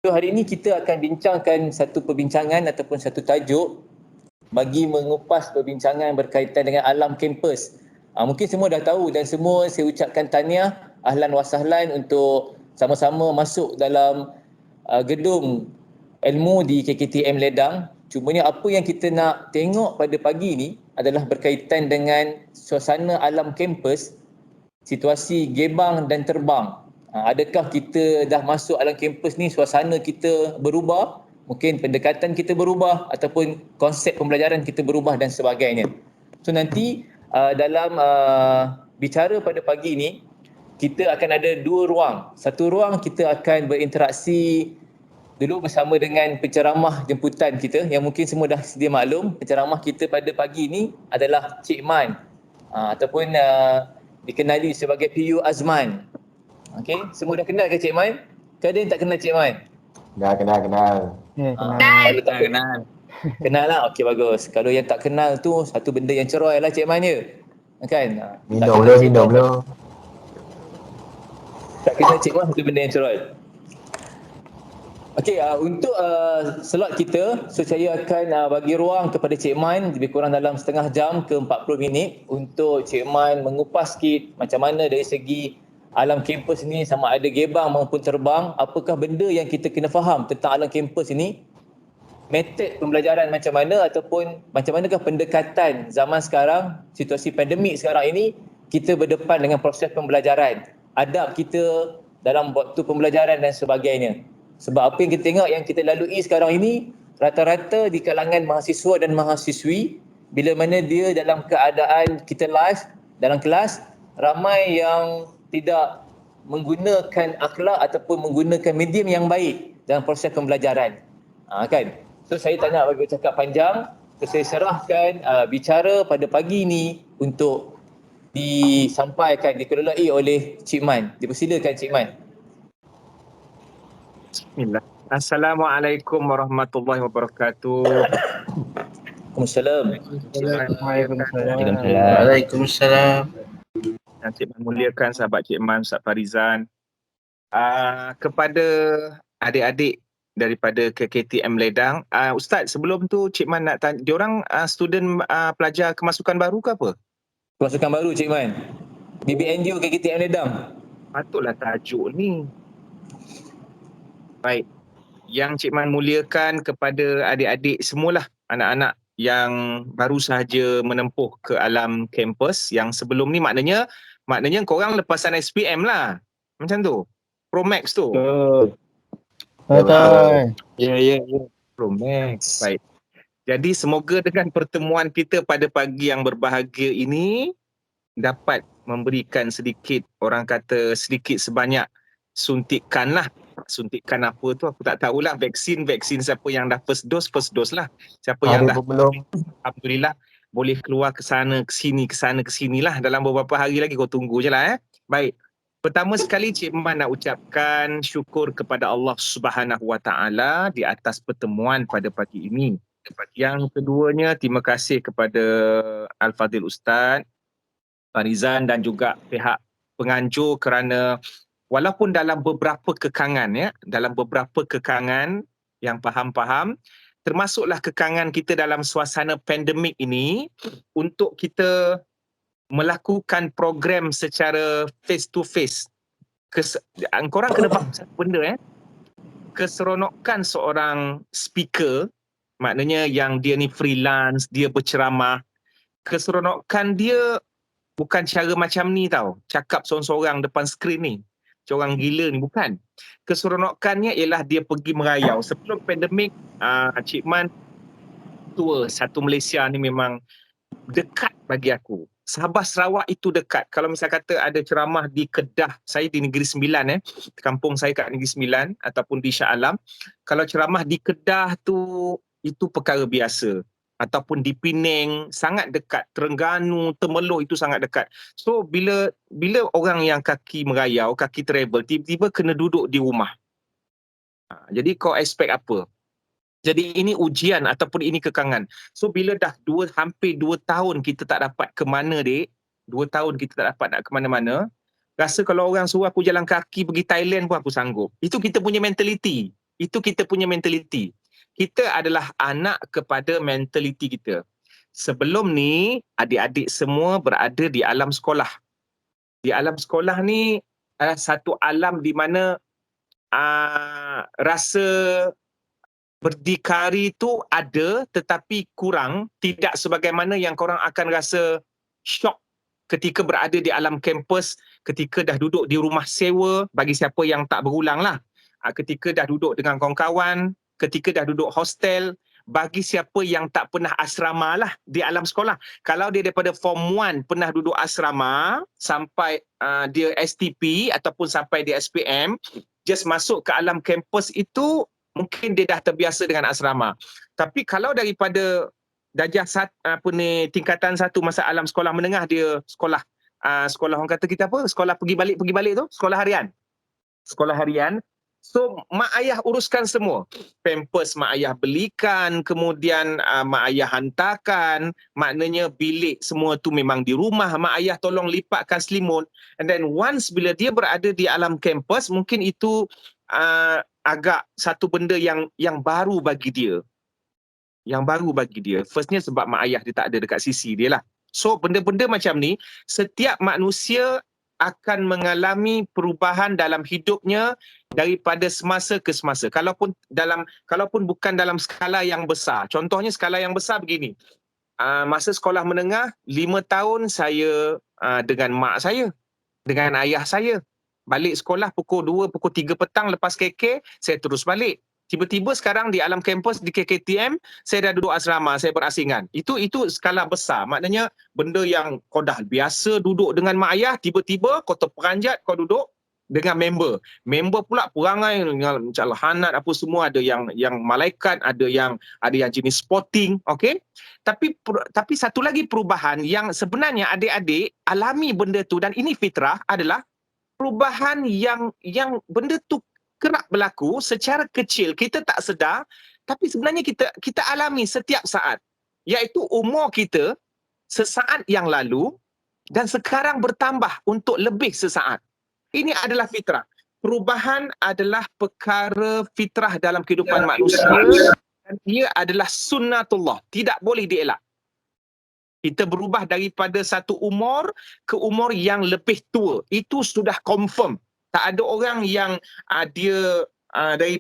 Hari ini kita akan bincangkan satu perbincangan ataupun satu tajuk bagi mengupas perbincangan berkaitan dengan alam kampus. Mungkin semua dah tahu dan semua saya ucapkan tahniah, ahlan wa sahlan untuk sama-sama masuk dalam gedung ilmu di KKTM Ledang. Cumanya apa yang kita nak tengok pada pagi ni adalah berkaitan dengan suasana alam kampus, situasi gebang dan terbang. Adakah kita dah masuk alam kampus ni, suasana kita berubah, mungkin pendekatan kita berubah ataupun konsep pembelajaran kita berubah dan sebagainya. So nanti dalam bicara pada pagi ni, kita akan ada dua ruang. Satu ruang kita akan berinteraksi dulu bersama dengan penceramah jemputan kita yang mungkin semua dah sedia maklum. Penceramah kita pada pagi ni adalah Cik Man ataupun dikenali sebagai PU Azman. Okey, semua dah kenal ke Cik Man? Ke ada yang tak kenal Cik Man? Dah kenal. Kalau tak kenal. Kenal lah, okey bagus. Kalau yang tak kenal tu satu benda yang ceroy lah Cik Man ya. Kan? Minum dulu. Tak kenal Cik Man satu benda yang ceroy. Okey, untuk slot kita, so saya akan bagi ruang kepada Cik Man lebih kurang dalam setengah jam ke 40 minit untuk Cik Man mengupas sikit macam mana dari segi alam kampus ni, sama ada gebang maupun terbang, apakah benda yang kita kena faham tentang alam kampus ini, metod pembelajaran macam mana ataupun macam manakah pendekatan zaman sekarang, situasi pandemik sekarang ini, kita berdepan dengan proses pembelajaran, adab kita dalam waktu pembelajaran dan sebagainya. Sebab apa yang kita tengok yang kita lalui sekarang ini, rata-rata di kalangan mahasiswa dan mahasiswi, bila mana dia dalam keadaan kita live dalam kelas, ramai yang tidak menggunakan akhlak ataupun menggunakan medium yang baik dalam proses pembelajaran. Kan? So saya tak nak bagi cakap panjang, so saya serahkan bicara pada pagi ini untuk disampaikan, dikelolai oleh Cik Man. Dipersilakan Cik Man. Bismillah. Assalamualaikum warahmatullahi wabarakatuh. Waalaikumsalam. Cik Man muliakan sahabat Cik Man, Ustaz Farizan. Kepada adik-adik daripada KKTM Ledang, Ustaz, sebelum tu Cik Man nak tanya, diorang student pelajar kemasukan baru ke apa? Kemasukan baru Cik Man. BBNU KKTM Ledang. Patutlah tajuk ni. Baik. Yang Cik Man muliakan kepada adik-adik semualah, anak-anak yang baru sahaja menempuh ke alam kampus, yang sebelum ni maknanya korang lepasan SPM lah. Macam tu. Pro Max tu. Betul. Ya. Pro Max. Baik. Jadi semoga dengan pertemuan kita pada pagi yang berbahagia ini dapat memberikan sedikit, orang kata sedikit sebanyak suntikan lah. Suntikan apa tu aku tak tahulah. Vaksin siapa yang dah first dose lah. Siapa yang dah belum, alhamdulillah boleh keluar ke sana ke sini lah. Dalam beberapa hari lagi kau tunggu je lah. Baik. Pertama sekali Cik Man nak ucapkan syukur kepada Allah Subhanahu Wa Taala di atas pertemuan pada pagi ini. Yang keduanya, terima kasih kepada Al-Fadhil Ustaz Farizan dan juga pihak penganjur kerana walaupun dalam beberapa kekangan yang faham-faham, termasuklah kekangan kita dalam suasana pandemik ini, untuk kita melakukan program secara face to face. Korang kena faham satu benda, keseronokan seorang speaker, maknanya yang dia ni freelance, dia berceramah, keseronokan dia bukan cara macam ni tau, cakap seorang-seorang depan skrin ni macam orang gila ni, bukan. Keseronokannya ialah dia pergi merayau. Sebelum pandemik, Cik Man tua satu Malaysia ni memang dekat bagi aku. Sabah Sarawak itu dekat. Kalau misal kata ada ceramah di Kedah, saya di Negeri Sembilan, kampung saya kat Negeri Sembilan ataupun di Shah Alam, kalau ceramah di Kedah tu, itu perkara biasa. Ataupun di Penang, sangat dekat. Terengganu, Temelloh itu sangat dekat. So bila orang yang kaki merayau, kaki travel, tiba-tiba kena duduk di rumah. Jadi kau expect apa? Jadi ini ujian ataupun ini kekangan. So bila dah hampir 2 tahun kita tak dapat ke mana, dek. 2 tahun kita tak dapat nak ke mana-mana. Rasa kalau orang suruh aku jalan kaki pergi Thailand pun aku sanggup. Itu kita punya mentality. Itu kita punya mentaliti. Kita adalah anak kepada mentaliti kita. Sebelum ni, adik-adik semua berada di alam sekolah. Di alam sekolah ni adalah satu alam di mana rasa berdikari tu ada tetapi kurang, tidak sebagaimana yang korang akan rasa shock ketika berada di alam kampus, ketika dah duduk di rumah sewa, bagi siapa yang tak berulang lah, ketika dah duduk dengan kawan-kawan, ketika dah duduk hostel, bagi siapa yang tak pernah asrama lah di alam sekolah. Kalau dia daripada form 1 pernah duduk asrama sampai dia STP ataupun sampai dia SPM, just masuk ke alam kampus itu, mungkin dia dah terbiasa dengan asrama. Tapi kalau daripada darjah tingkatan 1 masa alam sekolah menengah, dia sekolah orang kata kita apa? Sekolah pergi balik tu, sekolah harian. Sekolah harian. So mak ayah uruskan semua. Pampers mak ayah belikan, kemudian mak ayah hantarkan, maknanya bilik semua tu memang di rumah, mak ayah tolong lipatkan selimut. And then once bila dia berada di alam kampus, mungkin itu agak satu benda yang baru bagi dia. Yang baru bagi dia. Firstnya sebab mak ayah dia tak ada dekat sisi dia lah. So benda-benda macam ni, setiap manusia akan mengalami perubahan dalam hidupnya daripada semasa ke semasa. Kalaupun bukan dalam skala yang besar. Contohnya skala yang besar begini. Masa sekolah menengah, 5 tahun saya dengan mak saya, dengan ayah saya. Balik sekolah pukul 2, pukul 3 petang lepas KK, saya terus balik. Tiba-tiba sekarang di alam kampus di KKTM, saya dah duduk asrama, saya berasingan. Itu skala besar. Maknanya benda yang kau dah biasa duduk dengan mak ayah, tiba-tiba kau terperanjat, kau duduk dengan member. Member pula perangai macam lahanat apa semua, ada yang malaikat, ada yang jenis sporting, okey? Tapi satu lagi perubahan yang sebenarnya adik-adik alami benda tu, dan ini fitrah, adalah perubahan yang benda tu kerap berlaku secara kecil, kita tak sedar, tapi sebenarnya kita alami setiap saat, iaitu umur kita sesaat yang lalu dan sekarang bertambah untuk lebih sesaat. Ini adalah fitrah. Perubahan adalah perkara fitrah dalam kehidupan manusia, dan ia adalah sunnatullah, tidak boleh dielak. Kita berubah daripada satu umur ke umur yang lebih tua. Itu sudah confirm. Tak ada orang yang dia dari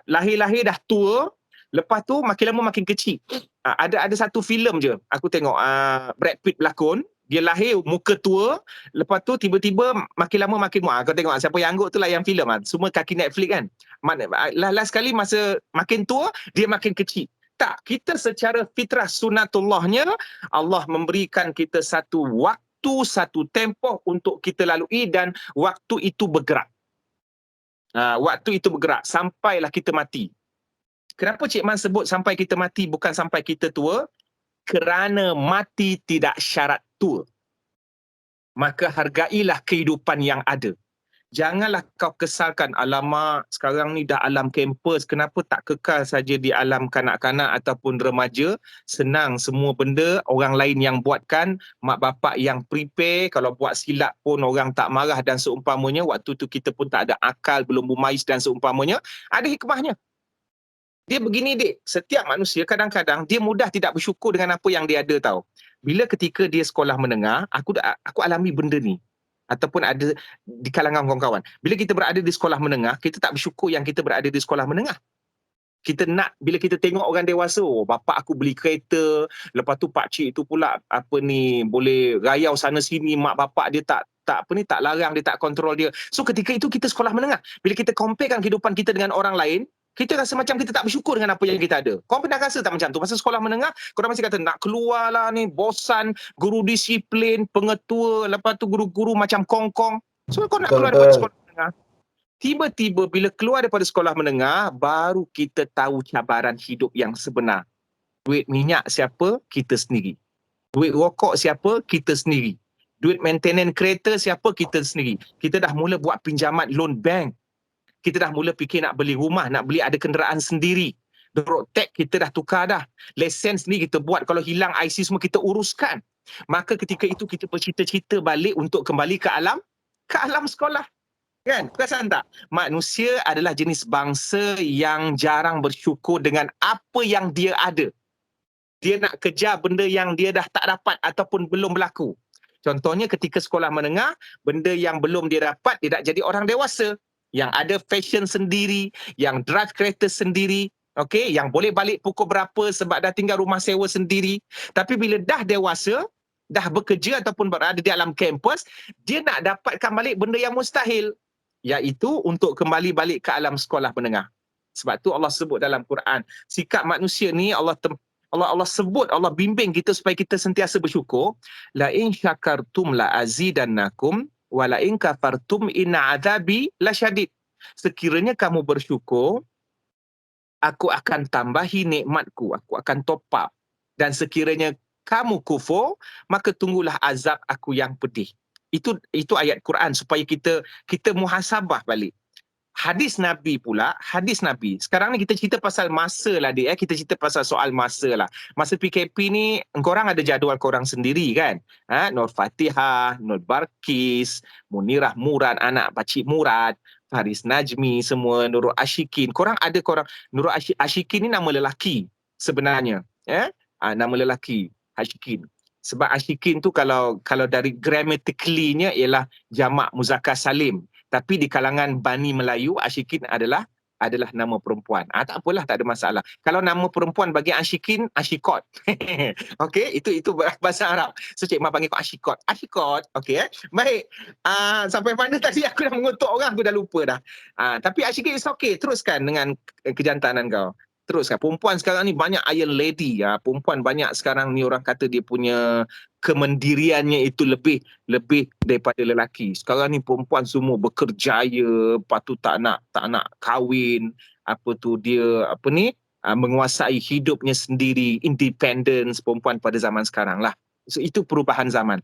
lahir-lahir dah tua, lepas tu makin lama makin kecil. Ada satu filem je aku tengok, Brad Pitt berlakon, dia lahir muka tua, lepas tu tiba-tiba makin lama makin muak. Kau tengok siapa yang angguk tu lah yang filem, semua kaki Netflix kan. Last sekali masa makin tua, dia makin kecil. Tak, kita secara fitrah sunnatullahnya, Allah memberikan kita satu waktu, satu tempoh untuk kita lalui, dan waktu itu bergerak. Waktu itu bergerak sampailah kita mati. Kenapa Cik Man sebut sampai kita mati bukan sampai kita tua? Kerana mati tidak syarat tua. Maka hargailah kehidupan yang ada. Janganlah kau kesalkan, alamak sekarang ni dah alam kampus, kenapa tak kekal saja di alam kanak-kanak ataupun remaja. Senang, semua benda orang lain yang buatkan, mak bapak yang prepare, kalau buat silap pun orang tak marah dan seumpamanya. Waktu tu kita pun tak ada akal, belum mumayyiz dan seumpamanya. Ada hikmahnya. Dia begini dik, setiap manusia kadang-kadang dia mudah tidak bersyukur dengan apa yang dia ada tau. Bila ketika dia sekolah menengah, aku alami benda ni. Ataupun ada di kalangan kawan-kawan. Bila kita berada di sekolah menengah, kita tak bersyukur yang kita berada di sekolah menengah. Kita nak, bila kita tengok orang dewasa, oh bapak aku beli kereta, lepas tu pakcik tu pula boleh rayau sana sini, mak bapak dia tak larang, dia tak kontrol dia. So ketika itu kita sekolah menengah. Bila kita comparekan kehidupan kita dengan orang lain, kita rasa macam kita tak bersyukur dengan apa yang kita ada. Kau pernah rasa tak macam tu? Masa sekolah menengah, korang masih kata nak keluar lah ni, bosan, guru disiplin, pengetua, lepas tu guru-guru macam kongkong. So kau nak keluar daripada sekolah menengah. Tiba-tiba bila keluar daripada sekolah menengah, baru kita tahu cabaran hidup yang sebenar. Duit minyak siapa? Kita sendiri. Duit rokok siapa? Kita sendiri. Duit maintenance kereta siapa? Kita sendiri. Kita dah mula buat pinjaman loan bank. Kita dah mula fikir nak beli rumah, nak beli ada kenderaan sendiri. Road tax kita dah tukar dah. Lesen sendiri kita buat, kalau hilang IC semua kita uruskan. Maka ketika itu kita bercita-cita balik untuk kembali ke alam sekolah. Kan? Perasan tak? Manusia adalah jenis bangsa yang jarang bersyukur dengan apa yang dia ada. Dia nak kejar benda yang dia dah tak dapat ataupun belum berlaku. Contohnya ketika sekolah menengah, benda yang belum dia dapat, dia nak jadi orang dewasa. Yang ada fashion sendiri, yang drive kereta sendiri, okay? Yang boleh balik pukul berapa sebab dah tinggal rumah sewa sendiri. Tapi bila dah dewasa, dah bekerja ataupun berada di alam kampus, dia nak dapatkan balik benda yang mustahil, iaitu untuk kembali balik ke alam sekolah menengah. Sebab tu Allah sebut dalam Quran, sikap manusia ni Allah sebut, Allah bimbing kita supaya kita sentiasa bersyukur. La in syakartum la azidannakum wa la in kafartum inna azabi lasyadid. Sekiranya kamu bersyukur, aku akan tambahi nikmatku, aku akan top up. Dan sekiranya kamu kufur, maka tunggulah azab aku yang pedih. Itu ayat Quran supaya kita muhasabah balik. Hadis Nabi pula, hadis Nabi. Sekarang ni kita cerita pasal masa lah dia, kita cerita pasal soal masa lah. Masa PKP ni, korang ada jadual korang sendiri kan? Nur Fatihah, Nur Barkis, Munirah Murad, anak Pakcik Murad, Faris Najmi, semua, Nurul Ashikin. Nurul Ashikin ni nama lelaki sebenarnya. Nama lelaki, Ashikin. Sebab Ashikin tu kalau dari grammatically-nya ialah jamak muzakkar salim. Tapi di kalangan Bani Melayu, Ashikin adalah nama perempuan. Tak apalah, tak ada masalah. Kalau nama perempuan bagi Ashikin, Ashikot. Okey, itu bahasa Arab. So Cik Ma panggil kau Ashikot. Ashikot, okey. Baik. Sampai mana tadi aku dah mengutuk orang, aku dah lupa dah. Tapi Ashikin is okey. Teruskan dengan kejantanan kau. Teruskan. Perempuan sekarang ni banyak iron lady. Perempuan banyak sekarang ni orang kata dia punya kemendiriannya itu lebih daripada lelaki. Sekarang ni perempuan semua berkerjaya, lepas tu tak nak kahwin, menguasai hidupnya sendiri, independence perempuan pada zaman sekarang lah. So itu perubahan zaman.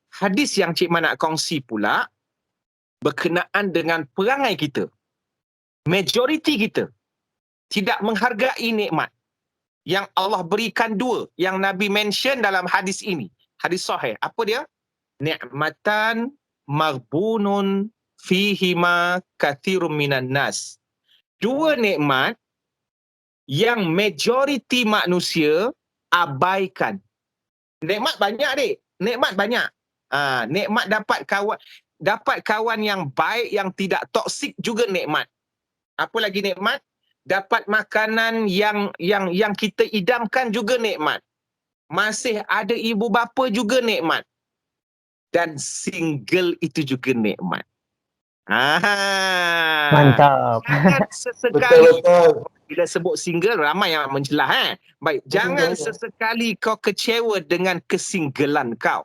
Hadis yang Cik Man nak kongsi pula berkenaan dengan perangai kita. Majoriti kita tidak menghargai nikmat yang Allah berikan dua, yang Nabi mention dalam hadis ini. Hadis sahih. Apa dia? Ni'matan maghbunun fihima kathirun minan nas. Dua nikmat yang majoriti manusia abaikan. Nikmat banyak dek. Nikmat banyak. Nikmat dapat kawan yang baik, yang tidak toksik juga nikmat. Apa lagi nikmat? Dapat makanan yang kita idamkan juga nikmat. Masih ada ibu bapa juga nikmat. Dan single itu juga nikmat. Mantap. Jangan sesekali Betul. bila sebut single ramai yang mencelah. Baik, jangan sesekali kau kecewa dengan kesinggelan kau.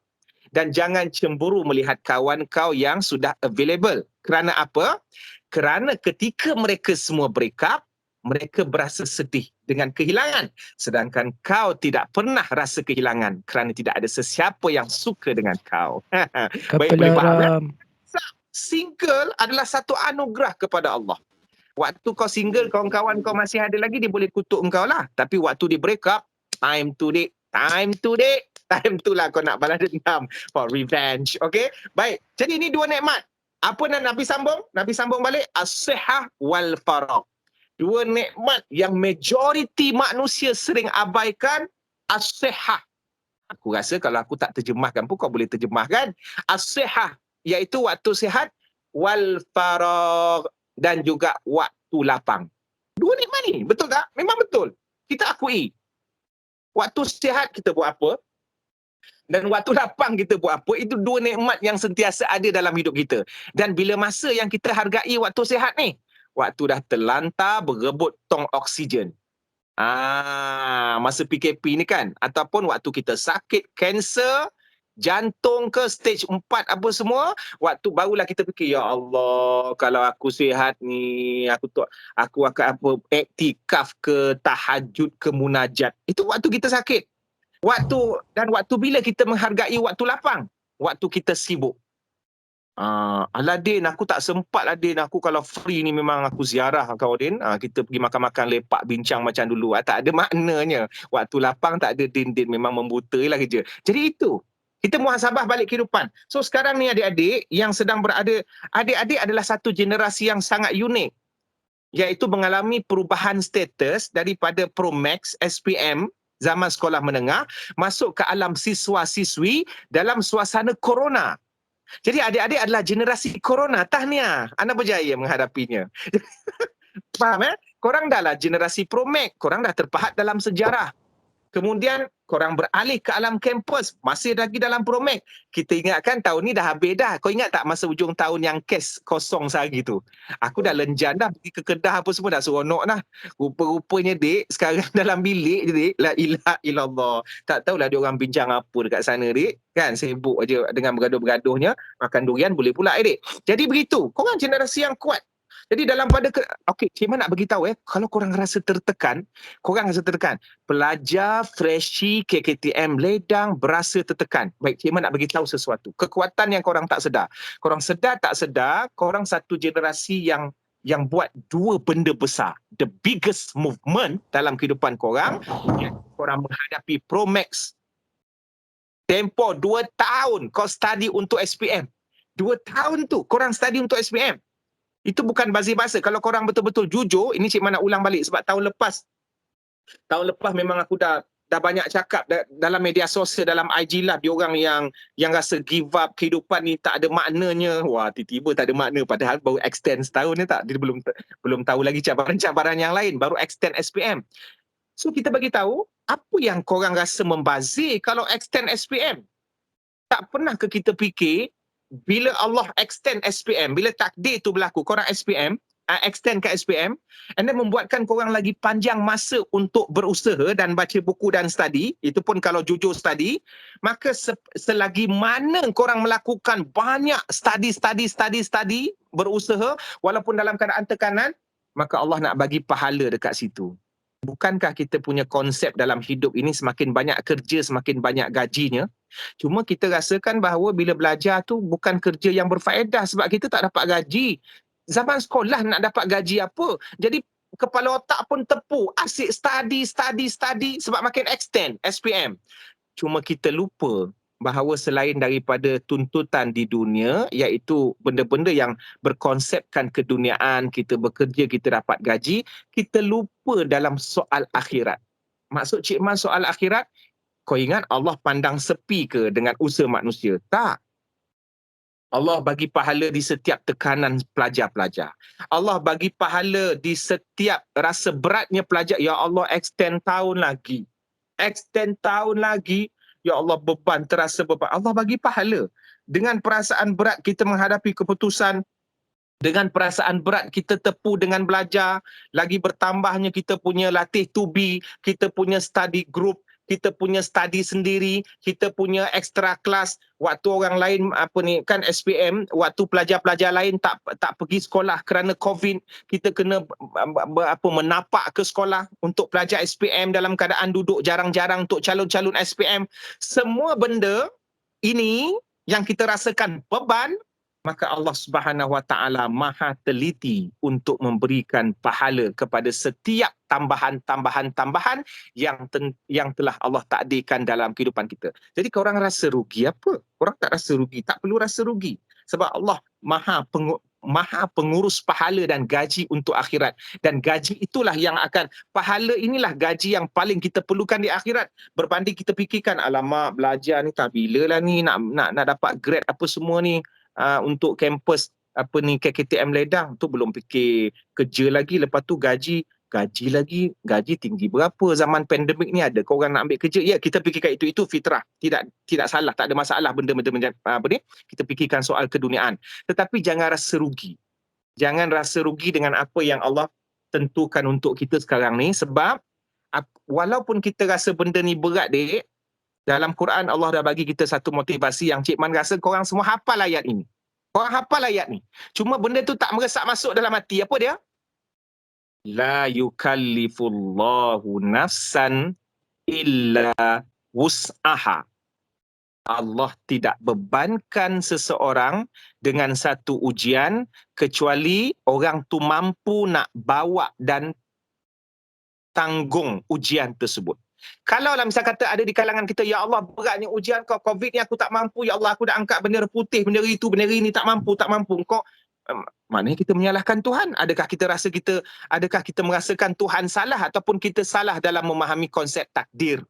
Dan jangan cemburu melihat kawan kau yang sudah available. Kerana apa? Kerana ketika mereka semua break up, mereka berasa sedih dengan kehilangan. Sedangkan kau tidak pernah rasa kehilangan kerana tidak ada sesiapa yang suka dengan kau. Baik, boleh faham? Single adalah satu anugerah kepada Allah. Waktu kau single, kawan-kawan kau masih ada lagi, dia boleh kutuk engkau lah. Tapi waktu dia break up, time to lah kau nak balas dendam for revenge. Okay? Baik, jadi ini dua nikmat. Apa yang Nabi sambung? Nabi sambung balik, as-sihah wal faragh. Dua nikmat yang majoriti manusia sering abaikan, as-sihah. Aku rasa kalau aku tak terjemahkan pun kau boleh terjemahkan. As-sihah, iaitu waktu sihat, wal faragh, dan juga waktu lapang. Dua nikmat ni, betul tak? Memang betul. Kita akui. Waktu sihat kita buat apa? Dan waktu lapang kita buat apa? Itu dua nikmat yang sentiasa ada dalam hidup kita. Dan bila masa yang kita hargai waktu sihat ni? Waktu dah terlantar berebut tong oksigen. Masa PKP ni kan. Ataupun waktu kita sakit, kanser, jantung ke stage 4 apa semua, waktu barulah kita fikir, ya Allah, kalau aku sihat ni, aku akan iktikaf ke, tahajud ke, munajat. Itu waktu kita sakit. Waktu bila kita menghargai waktu lapang? Waktu kita sibuk. Alah Din, aku tak sempat lah Din. Aku kalau free ni memang aku ziarah kau Din. Kita pergi makan-makan, lepak, bincang macam dulu. Tak ada maknanya. Waktu lapang tak ada Din, memang membuta lah kerja. Jadi itu. Kita muhasabah balik kehidupan. So sekarang ni adik-adik yang sedang berada, adik-adik adalah satu generasi yang sangat unik, iaitu mengalami perubahan status daripada Pro Max SPM zaman sekolah menengah masuk ke alam siswa-siswi dalam suasana corona. Jadi adik-adik adalah generasi corona. Tahniah, anda berjaya menghadapinya. Faham Korang dah lah generasi Pro Max, korang dah terpahat dalam sejarah. Kemudian korang beralih ke alam kampus, masih lagi dalam Pro Max. Kita ingatkan tahun ni dah habis dah. Kau ingat tak masa hujung tahun yang kes kosong sehari tu? Aku dah lenjan dah pergi ke Kedah apa semua, dah seronok dah. Rupa-rupanya dik, sekarang dalam bilik je dik. La ilaha illallah. Tak tahulah dia orang bincang apa dekat sana dik. Kan sibuk aja dengan bergaduh-bergaduhnya. Makan durian boleh pula dik. Jadi begitu. Korang generasi yang kuat. Jadi dalam pada okey, Cik Man nak beritahu kalau korang rasa tertekan, pelajar freshie KKTM Ledang berasa tertekan. Baik, Cik Man nak beritahu sesuatu. Kekuatan yang korang tak sedar. Korang sedar tak sedar, korang satu generasi yang buat dua benda besar. The biggest movement dalam kehidupan korang, korang menghadapi Pro Max. Tempoh 2 tahun kau study untuk SPM. 2 tahun tu korang study untuk SPM. Itu bukan bazir-bazir. Kalau korang betul-betul jujur, ini Cik Man nak ulang balik sebab tahun lepas memang aku dah banyak cakap dalam media sosial, dalam IG Live, dia orang yang rasa give up kehidupan ni tak ada maknanya. Wah, tiba-tiba tak ada makna padahal baru extend setahun ni tak. Dia belum tahu lagi cabaran-cabaran yang lain, baru extend SPM. So kita bagi tahu apa yang korang rasa membazir kalau extend SPM. Tak pernah ke kita fikir bila Allah extend SPM, bila takdir tu berlaku, korang SPM, extend ke SPM, and then membuatkan korang lagi panjang masa untuk berusaha dan baca buku dan study, itu pun kalau jujur study, maka selagi mana korang melakukan banyak study, berusaha, walaupun dalam keadaan tekanan, maka Allah nak bagi pahala dekat situ. Bukankah kita punya konsep dalam hidup ini semakin banyak kerja, semakin banyak gajinya? Cuma kita rasakan bahawa bila belajar tu bukan kerja yang berfaedah sebab kita tak dapat gaji. Zaman sekolah nak dapat gaji apa? Jadi kepala otak pun tepu. Asyik study sebab makin extend SPM. Cuma kita lupa bahawa selain daripada tuntutan di dunia, iaitu benda-benda yang berkonsepkan keduniaan, kita bekerja, kita dapat gaji, kita lupa dalam soal akhirat. Maksud Cik Man soal akhirat, kau ingat Allah pandang sepi ke dengan usaha manusia? Tak. Allah bagi pahala di setiap tekanan pelajar-pelajar. Allah bagi pahala di setiap rasa beratnya pelajar. Ya Allah, extend tahun lagi. Ya Allah, beban, terasa beban. Allah bagi pahala. Dengan perasaan berat kita menghadapi keputusan, dengan perasaan berat kita tepu dengan belajar, lagi bertambahnya kita punya latih tubi, kita punya study group, kita punya study sendiri, kita punya extra kelas. Waktu orang lain kan SPM, waktu pelajar-pelajar lain tak pergi sekolah kerana COVID, kita kena menapak ke sekolah untuk pelajar SPM dalam keadaan duduk jarang-jarang untuk calon-calon SPM. Semua benda ini yang kita rasakan beban, maka Allah Subhanahu Wa Taala Maha teliti untuk memberikan pahala kepada setiap tambahan yang telah Allah takdirkan dalam kehidupan kita. Jadi korang rasa rugi apa? Korang tak rasa rugi, tak perlu rasa rugi. Sebab Allah Maha pengurus pahala dan gaji untuk akhirat. Dan gaji itulah yang akan, pahala inilah gaji yang paling kita perlukan di akhirat. Berbanding kita fikirkan, alamak belajar ni tak bila lah ni nak dapat grade apa semua ni. Untuk kampus KKTM Ledang tu belum fikir kerja lagi, lepas tu gaji tinggi berapa zaman pandemik ni, ada kau orang nak ambil kerja, ya kita fikirkan itu fitrah, tidak salah, tak ada masalah benda-benda ni kita fikirkan soal keduniaan, tetapi jangan rasa rugi dengan apa yang Allah tentukan untuk kita sekarang ni. Sebab walaupun kita rasa benda ni berat dek, dalam Quran Allah dah bagi kita satu motivasi yang Cik Man rasa korang semua hafal ayat ini. Korang hafal ayat ni. Cuma benda tu tak meresap masuk dalam hati. Apa dia? La yukallifullahu nafsan illa wus'aha. Allah tidak bebankan seseorang dengan satu ujian kecuali orang tu mampu nak bawa dan tanggung ujian tersebut. Kalau lah misal kata ada di kalangan kita, ya Allah beratnya ujian kau, COVID ni aku tak mampu, ya Allah aku dah angkat bendera putih, bendera itu, bendera ini tak mampu. Kau maknanya kita menyalahkan Tuhan. Adakah kita merasakan Tuhan salah ataupun kita salah dalam memahami konsep takdir?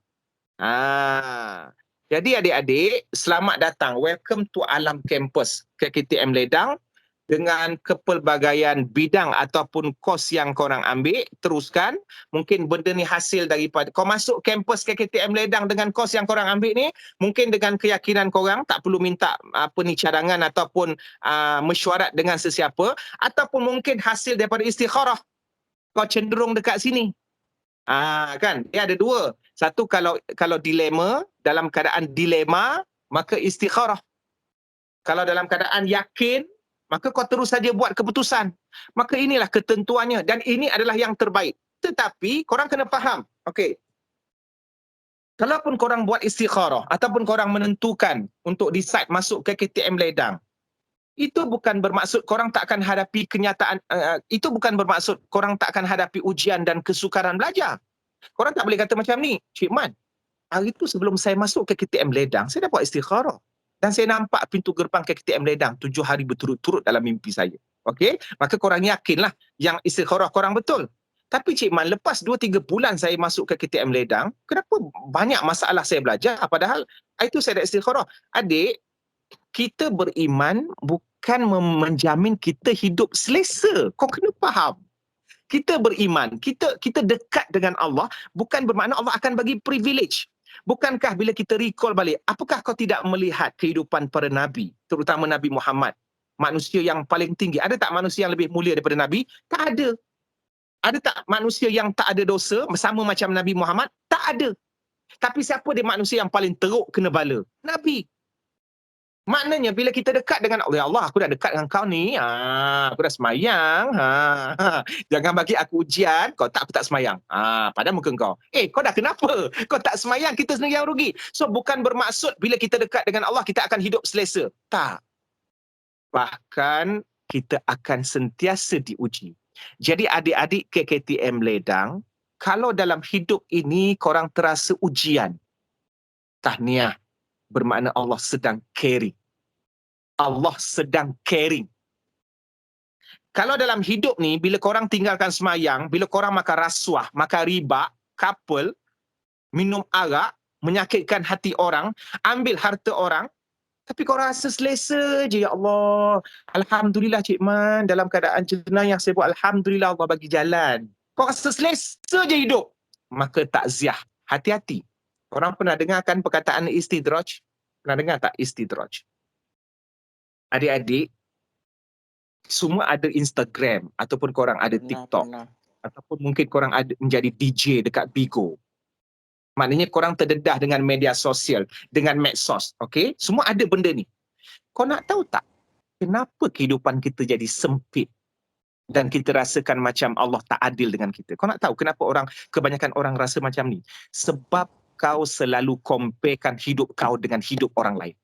Jadi adik-adik, selamat datang. Welcome to Alam Campus KKTM Ledang. Dengan kepelbagaian bidang ataupun kos yang korang ambil, teruskan. Mungkin benda ni hasil daripada kau masuk kampus KKTM Ledang dengan kos yang korang ambil ni, mungkin dengan keyakinan korang, tak perlu minta cadangan ataupun mesyuarat dengan sesiapa, ataupun mungkin hasil daripada istikharah. Kau cenderung dekat sini. Kan? Dia ada dua. Satu, kalau dilema, dalam keadaan dilema, maka istikharah. Kalau dalam keadaan yakin, maka kau terus saja buat keputusan. Maka inilah ketentuannya dan ini adalah yang terbaik. Tetapi korang kena faham. Okey. Kalaupun korang buat istikharah ataupun korang menentukan untuk decide masuk ke KTM Ledang, itu bukan bermaksud korang tak akan hadapi kenyataan, itu bukan bermaksud korang tak akan hadapi ujian dan kesukaran belajar. Korang tak boleh kata macam ni, Cik Man, hari tu sebelum saya masuk ke KTM Ledang, saya dah buat istikharah. Dan saya nampak pintu gerbang KTM Ledang 7 hari berturut-turut dalam mimpi saya. Okey? Maka korang yakinlah yang istikharah korang betul. Tapi Cik Man, lepas 2-3 bulan saya masuk ke KTM Ledang, kenapa banyak masalah saya belajar? Padahal itu saya dah istikharah. Adik, kita beriman bukan menjamin kita hidup selesa. Kau kena faham. Kita beriman, kita dekat dengan Allah, bukan bermakna Allah akan bagi privilege. Bukankah bila kita recall balik, apakah kau tidak melihat kehidupan para Nabi, terutama Nabi Muhammad, manusia yang paling tinggi? Ada tak manusia yang lebih mulia daripada Nabi? Tak ada. Ada tak manusia yang tak ada dosa, sama macam Nabi Muhammad? Tak ada. Tapi siapa dia manusia yang paling teruk kena bala? Nabi. Maknanya bila kita dekat dengan Allah, Allah aku dah dekat dengan kau ni, aku dah semayang, jangan bagi aku ujian, kau tak, aku tak semayang. Pada muka kau. Kau dah kenapa? Kau tak semayang, kita sendiri yang rugi. So bukan bermaksud bila kita dekat dengan Allah, kita akan hidup selesa. Tak. Bahkan kita akan sentiasa diuji. Jadi adik-adik KKTM Ledang, kalau dalam hidup ini korang terasa ujian, tahniah. Bermakna Allah sedang caring. Allah sedang caring. Kalau dalam hidup ni, bila korang tinggalkan semayang, bila korang makan rasuah, makan riba, couple, minum arak, menyakitkan hati orang, ambil harta orang, tapi korang rasa selesa je, ya Allah. Alhamdulillah Cik Man, dalam keadaan jenayah saya buat, Alhamdulillah Allah bagi jalan. Kau rasa selesa je hidup. Maka takziah, hati-hati. Korang pernah dengarkan perkataan istidraj? Pernah dengar tak istidraj? Adik-adik, semua ada Instagram ataupun korang ada TikTok. Ataupun mungkin korang ada menjadi DJ dekat Bigo. Maknanya korang terdedah dengan media sosial, dengan medsos. Okay? Semua ada benda ni. Kau nak tahu tak kenapa kehidupan kita jadi sempit? Dan kita rasakan macam Allah tak adil dengan kita. Kau nak tahu kenapa kebanyakan orang rasa macam ni? Sebab kau selalu comparekan hidup kau dengan hidup orang lain.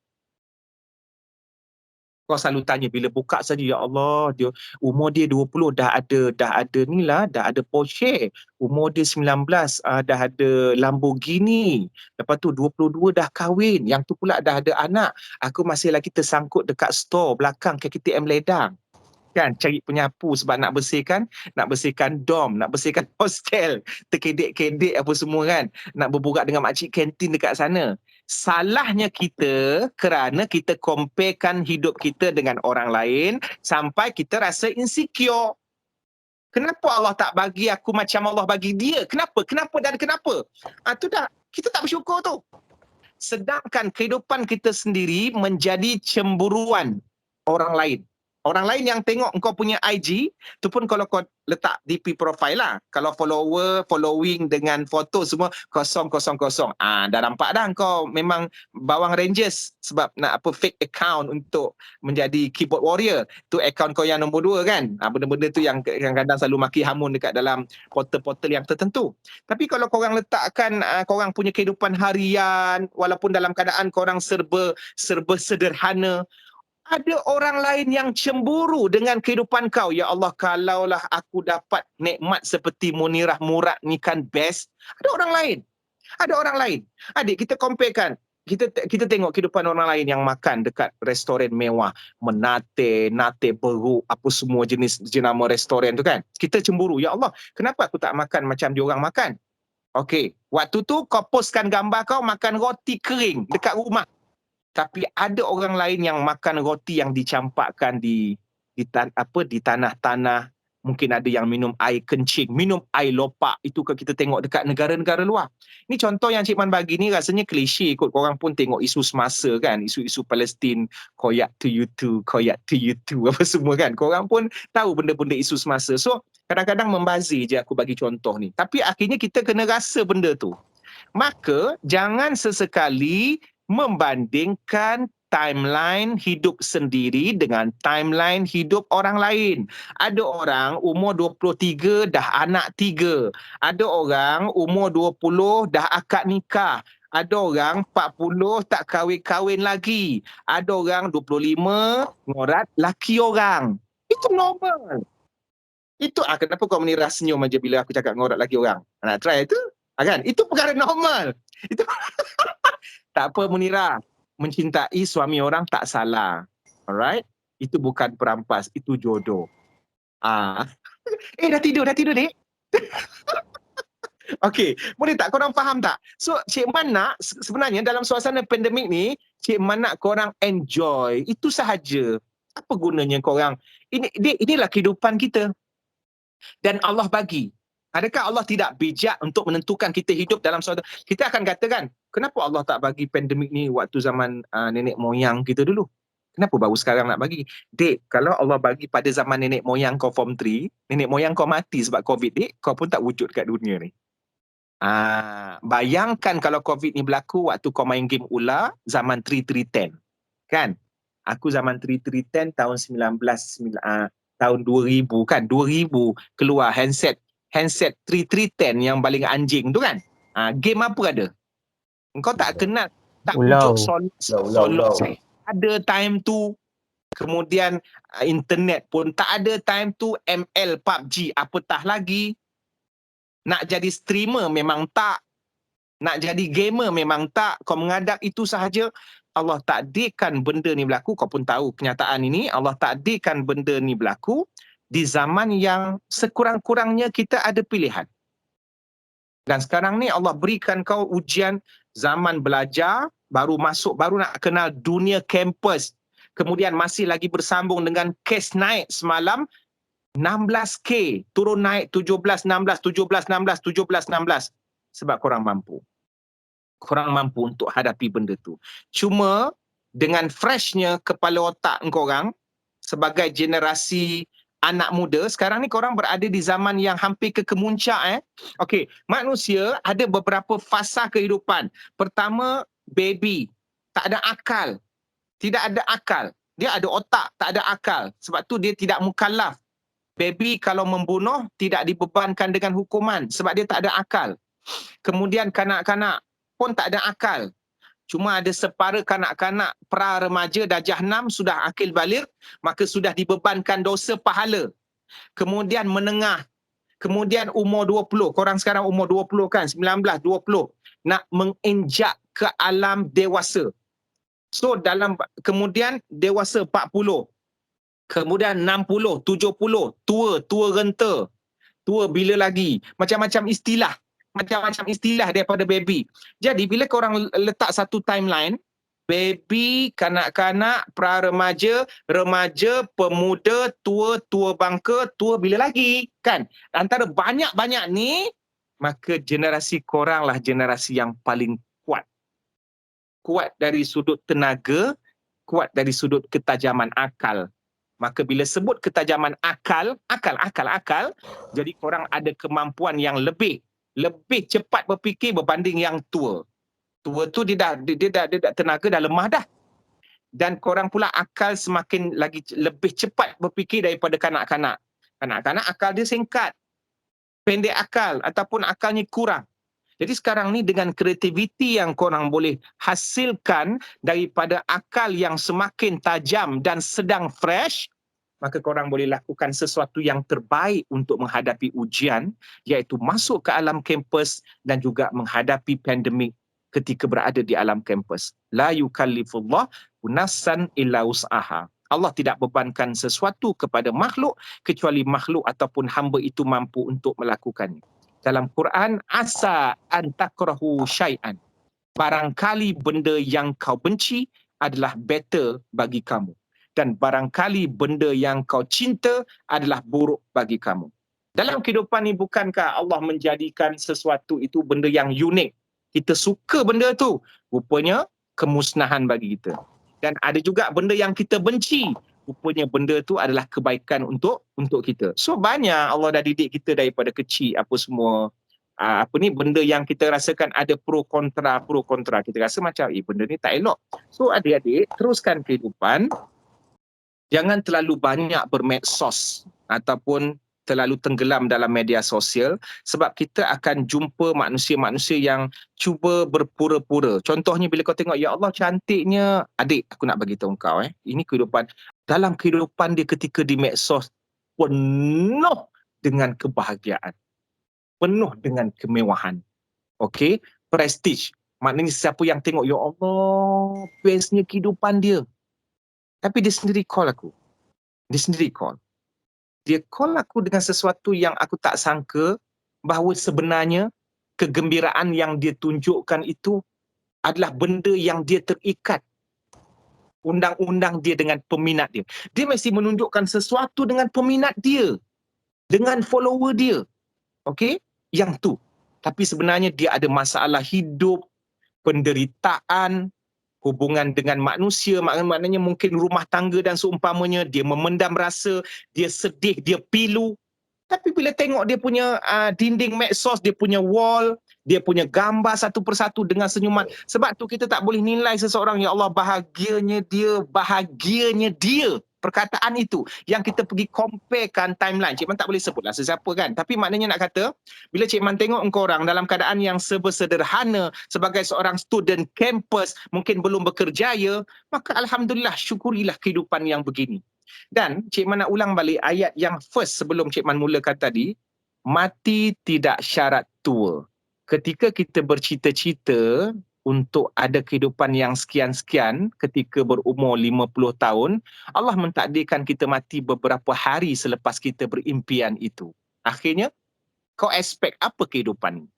Kau selalu tanya bila buka saja, ya Allah, umur dia 20 dah ada Porsche. Umur dia 19 dah ada Lamborghini. Lepas tu 22 dah kahwin, yang tu pula dah ada anak. Aku masih lagi tersangkut dekat store belakang KKTM Ledang. Kan, cari penyapu sebab nak bersihkan dom, nak bersihkan hostel, terkedek-kedek apa semua kan, nak berburak dengan makcik kantin dekat sana. Salahnya kita kerana kita comparekan hidup kita dengan orang lain sampai kita rasa insecure. Kenapa Allah tak bagi aku macam Allah bagi dia? Kenapa? Tu dah, kita tak bersyukur tu. Sedangkan kehidupan kita sendiri menjadi cemburuan orang lain. Orang lain yang tengok kau punya IG, tu pun kalau kau letak DP profile lah. Kalau following dengan foto semua kosong. Dah nampak dah kau memang bawang Rangers sebab nak fake account untuk menjadi keyboard warrior. Tu account kau yang nombor 2 kan. Benda-benda tu yang kadang-kadang selalu maki hamun dekat dalam portal-portal yang tertentu. Tapi kalau korang letakkan korang punya kehidupan harian, walaupun dalam keadaan korang serba sederhana, ada orang lain yang cemburu dengan kehidupan kau. Ya Allah, kalaulah aku dapat nikmat seperti Munirah Murad ni kan best. Ada orang lain. Ada orang lain. Adik, kita comparekan. Kita tengok kehidupan orang lain yang makan dekat restoran mewah, nate beruk, apa semua jenis jenama restoran tu kan. Kita cemburu, ya Allah, kenapa aku tak makan macam diorang makan? Okey, waktu tu kau postkan gambar kau makan roti kering dekat rumah. Tapi ada orang lain yang makan roti yang dicampakkan di tanah-tanah. Mungkin ada yang minum air kencing, minum air lopak. Itu kalau kita tengok dekat negara-negara luar. Ini contoh yang Cik Man bagi ni rasanya klise kot. Korang pun tengok isu semasa kan. Isu-isu Palestin, koyak to you too, apa semua kan. Korang pun tahu benda-benda isu semasa. So, kadang-kadang membazir je aku bagi contoh ni. Tapi akhirnya kita kena rasa benda tu. Maka, jangan sesekali membandingkan timeline hidup sendiri dengan timeline hidup orang lain. Ada orang umur 23 dah anak 3. Ada orang umur 20 dah akad nikah. Ada orang 40 tak kahwin-kahwin lagi. Ada orang 25 ngorat laki orang. Itu normal. Itu kenapa kau menira senyum aja bila aku cakap ngorat laki orang? Nak try itu? Kan? Itu perkara normal. Itu tak apa Munira. Mencintai suami orang tak salah. Alright? Itu bukan perampas, itu jodoh. Dah tidur dek. Okey, boleh tak korang faham tak? So, Cik Man nak sebenarnya dalam suasana pandemik ni, Cik Man nak korang enjoy. Itu sahaja. Apa gunanya korang? Inilah kehidupan kita. Dan Allah bagi. Adakah Allah tidak bijak untuk menentukan kita hidup dalam suatu... Kita akan katakan, kenapa Allah tak bagi pandemik ni waktu zaman nenek moyang kita dulu? Kenapa baru sekarang nak bagi? Dek, kalau Allah bagi pada zaman nenek moyang kau form 3, nenek moyang kau mati sebab COVID, dek, kau pun tak wujud kat dunia ni. Bayangkan kalau COVID ni berlaku waktu kau main game ular zaman 3310. Kan? Aku zaman 3310 tahun 2000 kan, 2000 keluar handset 3310 yang paling anjing tu kan. Game apa ada? Engkau tak kenal, tak wujud solok. Ada time tu. Kemudian internet pun tak ada time tu. ML, PUBG, apatah lagi. Nak jadi streamer memang tak. Nak jadi gamer memang tak. Kau mengadap itu sahaja. Allah takdirkan benda ni berlaku. Kau pun tahu kenyataan ini. Allah takdirkan benda ni berlaku di zaman yang sekurang-kurangnya kita ada pilihan. Dan sekarang ni Allah berikan kau ujian zaman belajar, baru masuk, baru nak kenal dunia kampus. Kemudian masih lagi bersambung dengan kes naik semalam 16K, turun naik 17, 16, 17, 16, 17, 16. Sebab korang mampu. Korang mampu untuk hadapi benda tu. Cuma dengan freshnya kepala otak korang sebagai generasi anak muda, sekarang ni korang berada di zaman yang hampir ke kemuncak. Okey, manusia ada beberapa fasa kehidupan. Pertama, baby. Tak ada akal. Tidak ada akal. Dia ada otak, tak ada akal. Sebab tu dia tidak mukallaf. Baby kalau membunuh, tidak dibebankan dengan hukuman. Sebab dia tak ada akal. Kemudian kanak-kanak pun tak ada akal. Cuma ada separa kanak-kanak pra-remaja darjah 6 sudah akil baligh, maka sudah dibebankan dosa pahala. Kemudian menengah. Kemudian umur 20. Korang sekarang umur 20 kan? 19, 20. Nak menginjak ke alam dewasa. So kemudian dewasa 40. Kemudian 60, 70. Tua renta. Tua bila lagi. Macam-macam istilah. Macam-macam istilah daripada baby. Jadi bila korang letak satu timeline, baby, kanak-kanak, pra-remaja, remaja, pemuda, tua bangka, tua bila lagi, kan? Antara banyak-banyak ni, maka generasi korang lah generasi yang paling kuat. Kuat dari sudut tenaga, kuat dari sudut ketajaman akal. Maka bila sebut ketajaman akal, jadi korang ada kemampuan yang lebih cepat berfikir berbanding yang tua. Tua tu dia dah tenaga dah lemah dah. Dan korang pula akal semakin lagi lebih cepat berfikir daripada kanak-kanak. Kanak-kanak akal dia singkat. Pendek akal ataupun akalnya kurang. Jadi sekarang ni dengan kreativiti yang korang boleh hasilkan daripada akal yang semakin tajam dan sedang fresh, maka korang boleh lakukan sesuatu yang terbaik untuk menghadapi ujian, iaitu masuk ke alam kampus dan juga menghadapi pandemik ketika berada di alam kampus. La yukallifullah nafsan illa wus'aha. Allah tidak bebankan sesuatu kepada makhluk kecuali makhluk ataupun hamba itu mampu untuk melakukannya. Dalam Quran, asa an takrahu syai'an. Barangkali benda yang kau benci adalah better bagi kamu. Dan barangkali benda yang kau cinta adalah buruk bagi kamu. Dalam kehidupan ni bukankah Allah menjadikan sesuatu itu benda yang unik? Kita suka benda tu, rupanya kemusnahan bagi kita. Dan ada juga benda yang kita benci, rupanya benda tu adalah kebaikan untuk kita. So banyak Allah dah didik kita daripada kecil apa semua. Benda yang kita rasakan ada pro kontra. Kita rasa macam benda ni tak elok. So adik-adik, teruskan kehidupan. Jangan terlalu banyak bermedsos ataupun terlalu tenggelam dalam media sosial, sebab kita akan jumpa manusia-manusia yang cuba berpura-pura. Contohnya bila kau tengok, ya Allah cantiknya, adik aku nak bagi tahu kau ini kehidupan, dalam kehidupan dia ketika di medsos penuh dengan kebahagiaan, penuh dengan kemewahan. Okey, prestige. Maknanya siapa yang tengok, ya Allah, bestnya kehidupan dia. Tapi dia sendiri call aku. Dia call aku dengan sesuatu yang aku tak sangka, bahawa sebenarnya kegembiraan yang dia tunjukkan itu adalah benda yang dia terikat undang-undang dia dengan peminat dia. Dia mesti menunjukkan sesuatu dengan peminat dia, dengan follower dia. Okey? Yang tu. Tapi sebenarnya dia ada masalah hidup, penderitaan, hubungan dengan manusia, maknanya mungkin rumah tangga dan seumpamanya, dia memendam rasa, dia sedih, dia pilu. Tapi bila tengok dia punya dinding medsos, dia punya wall, dia punya gambar satu persatu dengan senyuman. Sebab tu kita tak boleh nilai seseorang, ya Allah bahagianya dia. Perkataan itu yang kita pergi comparekan timeline. Cik Man tak boleh sebutlah sesiapa kan. Tapi maknanya nak kata, bila Cik Man tengok engkau orang dalam keadaan yang sederhana sebagai seorang student campus, mungkin belum berkerjaya, maka alhamdulillah, syukurilah kehidupan yang begini. Dan Cik Man nak ulang balik ayat yang first sebelum Cik Man mulakan tadi, mati tidak syarat tua. Ketika kita bercita-cita untuk ada kehidupan yang sekian-sekian ketika berumur 50 tahun, Allah mentakdirkan kita mati beberapa hari selepas kita berimpian itu. Akhirnya, kau expect apa kehidupan?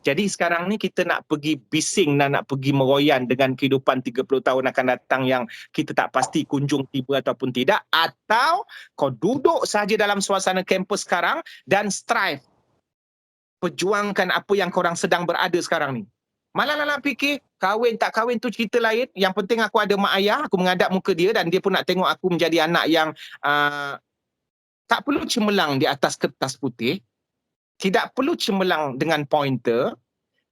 Jadi sekarang ni kita nak pergi bising dan nak pergi meroyan dengan kehidupan 30 tahun akan datang yang kita tak pasti kunjung tiba ataupun tidak, atau kau duduk saja dalam suasana kampus sekarang dan strive, perjuangkan apa yang korang sedang berada sekarang ni. Malah fikir, kahwin tak kahwin tu cerita lain. Yang penting aku ada mak ayah, aku menghadap muka dia dan dia pun nak tengok aku menjadi anak yang tak perlu cemerlang di atas kertas putih. Tidak perlu cemerlang dengan pointer.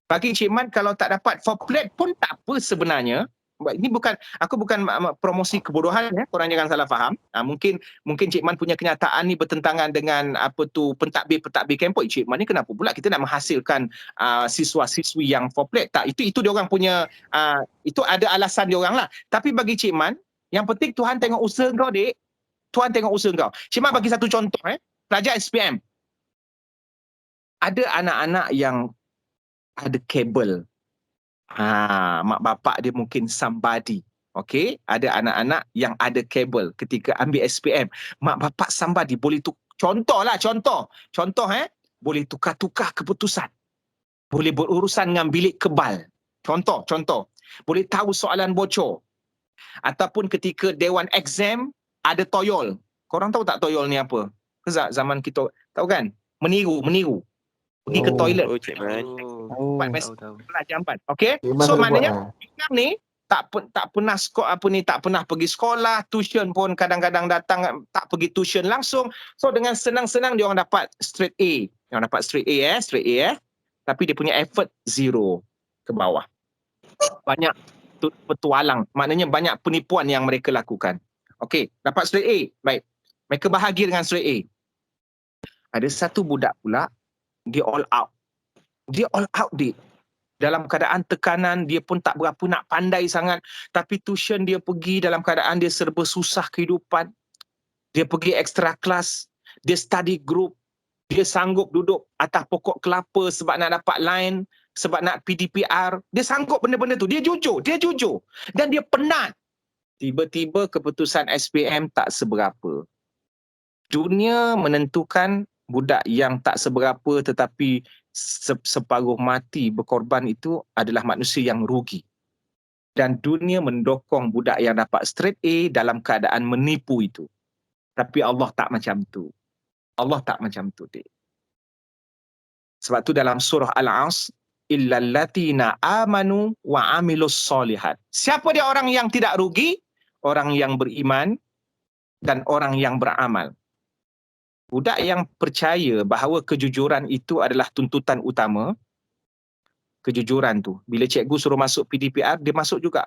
Bagi Cik Man, kalau tak dapat for plate pun tak apa sebenarnya. Ini aku bukan promosi kebodohan, korang jangan salah faham. Mungkin Cik Man punya kenyataan ni bertentangan dengan pentadbir kampus. Cik Man ni kenapa pula kita nak menghasilkan siswa-siswi yang for plate? Tak, itu dia orang punya, itu ada alasan dia orang lah. Tapi bagi Cik Man, yang penting Tuhan tengok usaha kau, dek. Tuhan tengok usaha kau. Cik Man bagi satu contoh, pelajar SPM. Ada anak-anak yang ada kabel. Mak bapak dia mungkin somebody. Okey, ada anak-anak yang ada kabel ketika ambil SPM. Mak bapak somebody boleh contoh, boleh tukar-tukar keputusan. Boleh berurusan dengan bilik kebal. Contoh. Boleh tahu soalan bocor. Ataupun ketika dewan exam ada toyol. Korang tahu tak toyol ni apa? Zaman kita tahu kan? Meniru. Pergi ke toilet. Cik Man. Tahu. Okey. So maknanya sekarang ni tak pernah tak pernah pergi sekolah, tuition pun kadang-kadang datang tak pergi tuition langsung. So dengan senang-senang dia orang dapat straight A. Straight A. Tapi dia punya effort zero ke bawah. Banyak petualang, maknanya banyak penipuan yang mereka lakukan. Okey, dapat straight A. Baik. Mereka bahagia dengan straight A. Ada satu budak pula, dia all out. Dalam keadaan tekanan, dia pun tak berapa nak pandai sangat. Tapi tuition dia pergi dalam keadaan dia serba susah kehidupan. dia pergi extra class, dia study group, dia sanggup duduk atas pokok kelapa sebab nak dapat line, sebab nak PDPR, dia sanggup benda-benda tu, dia jujur dan dia penat. Tiba-tiba keputusan SPM tak seberapa. Dunia menentukan budak yang tak seberapa tetapi separuh mati berkorban itu adalah manusia yang rugi. Dan dunia mendokong budak yang dapat straight A dalam keadaan menipu itu. Tapi Allah tak macam tu. Allah tak macam tu, dik. Sebab tu dalam surah Al-As, illal latina amanu wa amilus solihat. Siapa dia orang yang tidak rugi? Orang yang beriman dan orang yang beramal. Budak yang percaya bahawa kejujuran itu adalah tuntutan utama, kejujuran tu, bila cikgu suruh masuk PDPR, dia masuk juga.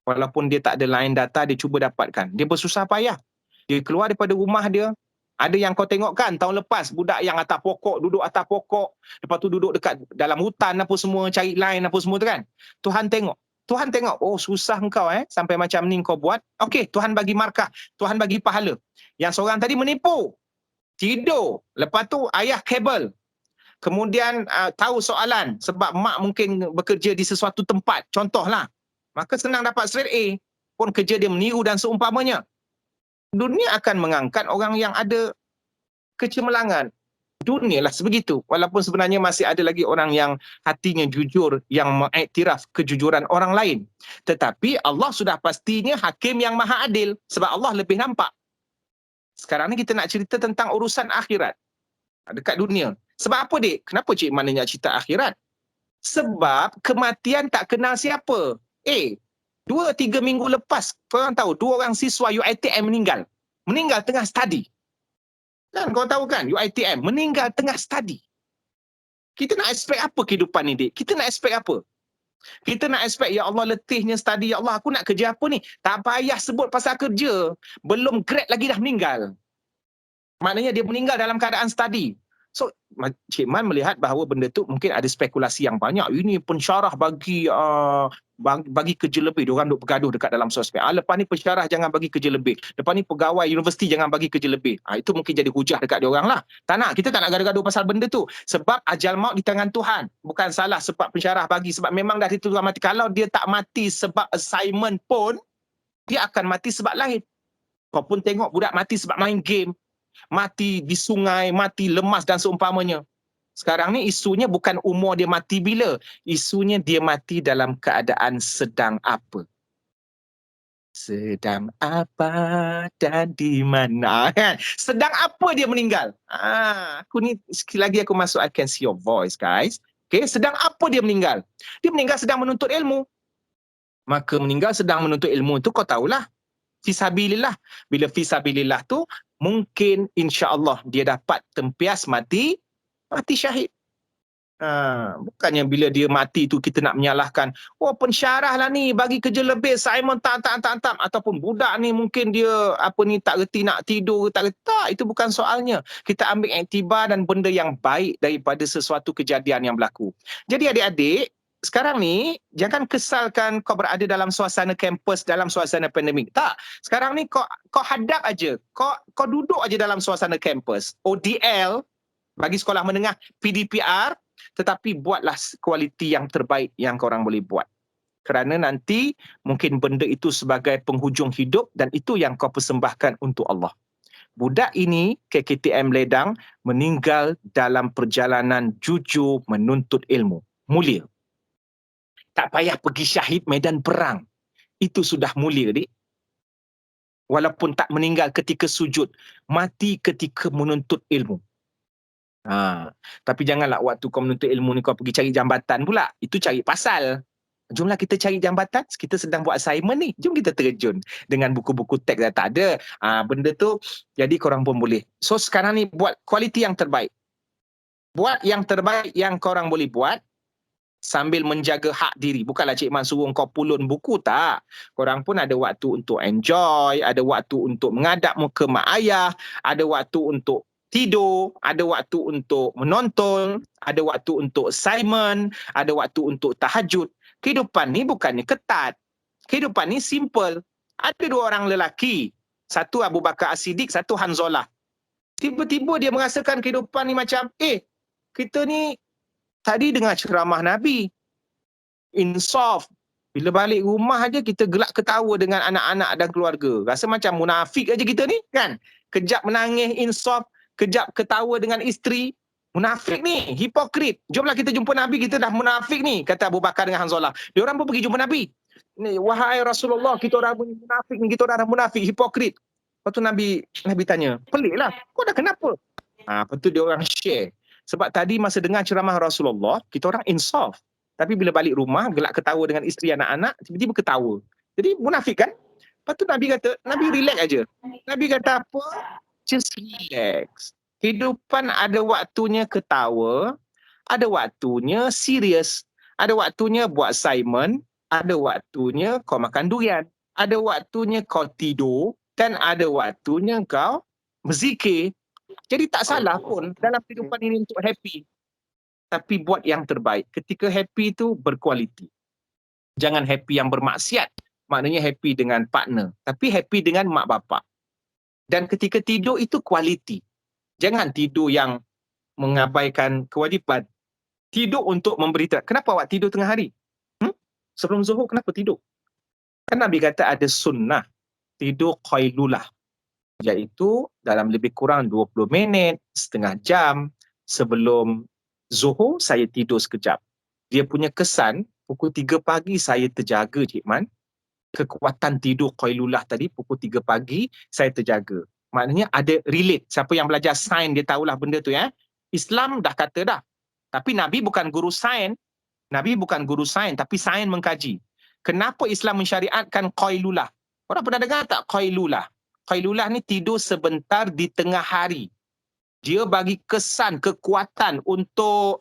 Walaupun dia tak ada line data, dia cuba dapatkan. Dia bersusah payah. Dia keluar daripada rumah dia. Ada yang kau tengok kan tahun lepas, budak yang atas pokok, duduk atas pokok, lepas tu duduk dekat dalam hutan apa semua, cari line apa semua tu kan. Tuhan tengok, oh susah engkau sampai macam ni kau buat. Okey, Tuhan bagi markah, Tuhan bagi pahala. Yang seorang tadi menipu, tidur, lepas tu ayah kabel. Kemudian tahu soalan sebab mak mungkin bekerja di sesuatu tempat, contohlah. Maka senang dapat straight A, pun kerja dia meniru dan seumpamanya. Dunia akan mengangkat orang yang ada kecemerlangan. Dunia lah sebegitu. Walaupun sebenarnya masih ada lagi orang yang hatinya jujur, yang mengiktiraf kejujuran orang lain. Tetapi Allah sudah pastinya hakim yang maha adil. Sebab Allah lebih nampak. Sekarang ni kita nak cerita tentang urusan akhirat. Dekat dunia. Sebab apa, dik? Kenapa Cik Man nak cerita akhirat? Sebab kematian tak kenal siapa. 2-3 minggu lepas, korang tahu, 2 orang siswa UiTM meninggal. Meninggal tengah study. Kan kau tahu kan, UiTM meninggal tengah study. Kita nak expect apa kehidupan ni, dik? Kita nak expect apa? Kita nak expect, ya Allah letihnya study, ya Allah aku nak kerja apa ni? Tak payah sebut pasal kerja. Belum grad lagi dah meninggal. Maknanya dia meninggal dalam keadaan study. So, Cik Man melihat bahawa benda tu mungkin ada spekulasi yang banyak. Ini pensyarah bagi kerja lebih. Diorang duk bergaduh dekat dalam sosmed. Lepas ni pensyarah jangan bagi kerja lebih. Lepas ni pegawai universiti jangan bagi kerja lebih. Itu mungkin jadi hujah dekat diorang lah. Tak nak, kita tak nak gaduh-gaduh pasal benda tu. Sebab ajal maut di tangan Tuhan. Bukan salah sebab pensyarah bagi. Sebab memang dah ditentukan mati. Kalau dia tak mati sebab assignment pun, dia akan mati sebab lain. Kau pun tengok budak mati sebab main game. Mati di sungai, mati lemas dan seumpamanya. Sekarang ni isunya bukan umur dia mati bila. Isunya dia mati dalam keadaan sedang apa. Sedang apa dan di mana. Sedang apa dia meninggal. Aku ni sekali lagi aku masuk, I can see your voice guys. Okay, sedang apa dia meninggal. Dia meninggal sedang menuntut ilmu. Maka meninggal sedang menuntut ilmu tu kau tahulah. Fisabilillah. Bila fisabilillah tu, mungkin insya-Allah dia dapat tempias mati syahid. Bukannya bila dia mati tu kita nak menyalahkan, oh pensyarah lah ni bagi kerja lebih, Simon tak ataupun budak ni mungkin dia tak reti nak tidur, tak reti. Tak, itu bukan soalnya. Kita ambil iktibar dan benda yang baik daripada sesuatu kejadian yang berlaku. Jadi adik-adik, sekarang ni jangan kesalkan kau berada dalam suasana kampus, dalam suasana pandemik. Tak. Sekarang ni kau hadap aja. Kau duduk aja dalam suasana kampus. ODL bagi sekolah menengah, PDPR, tetapi buatlah kualiti yang terbaik yang korang boleh buat. Kerana nanti mungkin benda itu sebagai penghujung hidup dan itu yang kau persembahkan untuk Allah. Budak ini, KKTM Ledang, meninggal dalam perjalanan jujur menuntut ilmu. Mulia. Tak payah pergi syahid medan perang. Itu sudah mulia, dik. Walaupun tak meninggal ketika sujud, mati ketika menuntut ilmu. Tapi janganlah waktu kau menuntut ilmu ni kau pergi cari jambatan pula. Itu cari pasal. Jomlah kita cari jambatan, kita sedang buat assignment ni. Jom kita terjun. Dengan buku-buku teks dah tak ada. Benda tu, jadi korang pun boleh. So sekarang ni buat kualiti yang terbaik. Buat yang terbaik yang korang boleh buat. Sambil menjaga hak diri. Bukanlah Cik Man suruh kau pulun buku, tak. Korang pun ada waktu untuk enjoy, ada waktu untuk mengadap muka mak ayah, ada waktu untuk tidur, ada waktu untuk menonton, ada waktu untuk assignment, ada waktu untuk tahajud. Kehidupan ni bukannya ketat. Kehidupan ni simple. Ada 2 orang lelaki. Satu Abu Bakar As-Siddiq, satu Hanzalah. Tiba-tiba dia merasakan kehidupan ni macam, kita ni tadi dengar ceramah Nabi, insaf. Bila balik rumah aja kita gelak ketawa dengan anak-anak dan keluarga. Rasa macam munafik aja kita ni kan. Kejap menangis, insaf. Kejap ketawa dengan isteri. Munafik ni, hipokrit. Jomlah kita jumpa Nabi, kita dah munafik ni, kata Abu Bakar dengan Hanzalah. Diorang pun pergi jumpa Nabi. Ni, wahai Rasulullah, kita orang munafik ni, kita orang munafik, hipokrit. Lepas tu Nabi tanya, pelik lah, kau dah kenapa? Lepas tu dia orang share. Sebab tadi masa dengar ceramah Rasulullah, kita orang insaf. Tapi bila balik rumah, gelak ketawa dengan isteri anak-anak, tiba-tiba ketawa. Jadi munafik kan? Lepas tu Nabi kata, Nabi relax aja. Nabi kata apa? Just relax. Kehidupan ada waktunya ketawa, ada waktunya serius, ada waktunya buat assignment, ada waktunya kau makan durian, ada waktunya kau tidur, dan ada waktunya kau berzikir. Jadi tak salah pun dalam kehidupan ini untuk happy. Tapi buat yang terbaik. Ketika happy itu berkualiti. Jangan happy yang bermaksiat. Maknanya happy dengan partner. Tapi happy dengan mak bapak. Dan ketika tidur itu kualiti. Jangan tidur yang mengabaikan kewajipan. Tidur untuk memberi terang. Kenapa awak tidur tengah hari? Sebelum zuhur kenapa tidur? Kan Nabi kata ada sunnah. Tidur qailulah. Iaitu dalam lebih kurang 20 minit, setengah jam sebelum zuhur saya tidur sekejap. Dia punya kesan, pukul 3 pagi saya terjaga, Cik Man. Kekuatan tidur qailulah tadi, pukul 3 pagi saya terjaga. Maknanya ada relate. Siapa yang belajar sains dia tahulah benda tu ya. Islam dah kata dah. Tapi Nabi bukan guru sains. Nabi bukan guru sains tapi sains mengkaji. Kenapa Islam mensyariatkan qailulah? Orang pernah dengar tak qailulah? Qailulah ni tidur sebentar di tengah hari. Dia bagi kesan, kekuatan untuk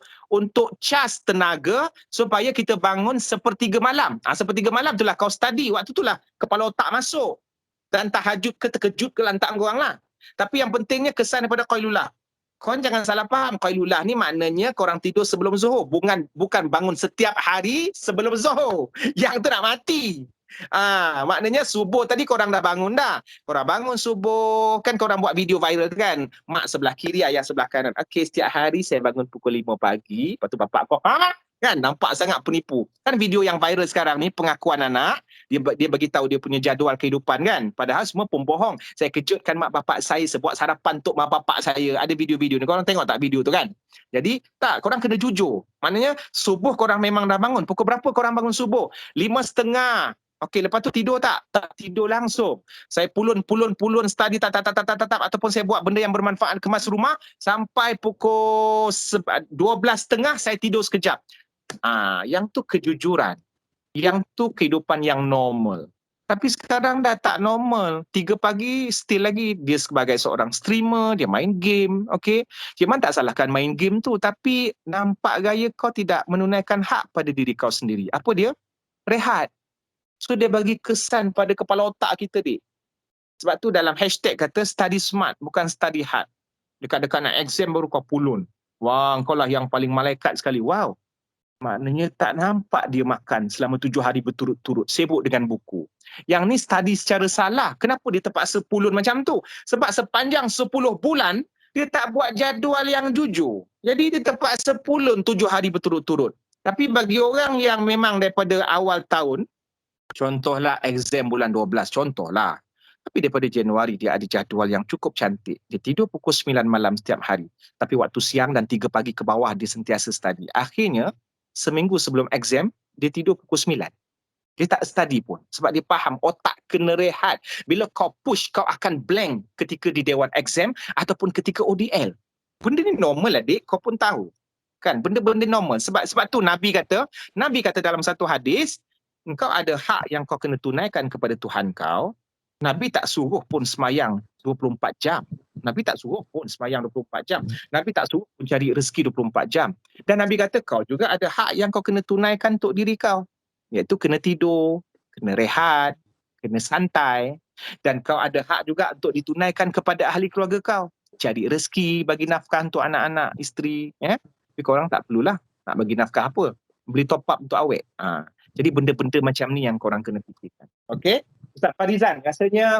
cas tenaga supaya kita bangun sepertiga malam. Sepertiga malam itulah kau study. Waktu itulah kepala otak masuk. Dan tahajud ke terkejut ke lantak korang lah. Tapi yang pentingnya kesan daripada qailulah. Korang jangan salah faham. Qailulah ni maknanya korang tidur sebelum zuhur. Bukan bangun setiap hari sebelum zuhur. Yang tu nak mati. Maknanya subuh tadi korang dah bangun dah. Korang bangun subuh. Kan korang buat video viral kan. Mak sebelah kiri, ayah sebelah kanan. Okey, setiap hari saya bangun pukul 5 pagi. Lepas tu bapak kau, kan nampak sangat penipu. Kan video yang viral sekarang ni pengakuan anak, dia bagi tahu dia punya jadual kehidupan kan. Padahal semua pun bohong. Saya kejutkan mak bapak saya buat sarapan untuk mak bapak saya. Ada video-video ni. Korang tengok tak video tu kan? Jadi tak, korang kena jujur. Maknanya subuh korang memang dah bangun. Pukul berapa korang bangun subuh? 5:30. Okey, lepas tu tidur tak? Tak tidur langsung. Saya pulun study ataupun saya buat benda yang bermanfaat kemas rumah sampai pukul 12:30 saya tidur sekejap. Yang tu kejujuran. Yang tu kehidupan yang normal. Tapi sekarang dah tak normal. 3 pagi still lagi dia sebagai seorang streamer, dia main game, okey. Memang tak salahkan main game tu, tapi nampak gaya kau tidak menunaikan hak pada diri kau sendiri. Apa dia? Rehat. So dia bagi kesan pada kepala otak kita ni. Sebab tu dalam hashtag kata study smart, bukan study hard. Dekat-dekat nak exam baru kau pulun. Wah, kau lah yang paling malaikat sekali. Wow. Maknanya tak nampak dia makan selama 7 hari berturut-turut. Sibuk dengan buku. Yang ni study secara salah. Kenapa dia terpaksa pulun macam tu? Sebab sepanjang 10 bulan, dia tak buat jadual yang jujur. Jadi dia terpaksa pulun 7 hari berturut-turut. Tapi bagi orang yang memang daripada awal tahun, contohlah exam bulan 12, contohlah. Tapi daripada Januari dia ada jadual yang cukup cantik. Dia tidur pukul 9 malam setiap hari. Tapi waktu siang dan 3 pagi ke bawah dia sentiasa study. Akhirnya, seminggu sebelum exam, dia tidur pukul 9. Dia tak study pun. Sebab dia faham otak kena rehat. Bila kau push, kau akan blank ketika di dewan exam ataupun ketika ODL. Benda ni normal adik, kau pun tahu. Kan, benda-benda normal. Sebab tu Nabi kata dalam satu hadis, engkau ada hak yang kau kena tunaikan kepada Tuhan kau. Nabi tak suruh pun semayang 24 jam. Nabi tak suruh pun semayang 24 jam. Nabi tak suruh pun cari rezeki 24 jam. Dan Nabi kata kau juga ada hak yang kau kena tunaikan untuk diri kau. Iaitu kena tidur, kena rehat, kena santai. Dan kau ada hak juga untuk ditunaikan kepada ahli keluarga kau. Cari rezeki, bagi nafkah untuk anak-anak, isteri. Tapi korang tak perlulah nak bagi nafkah apa. Beli top up untuk awet. Jadi benda-benda macam ni yang korang kena fikirkan. Okey? Ustaz Farizan, rasanya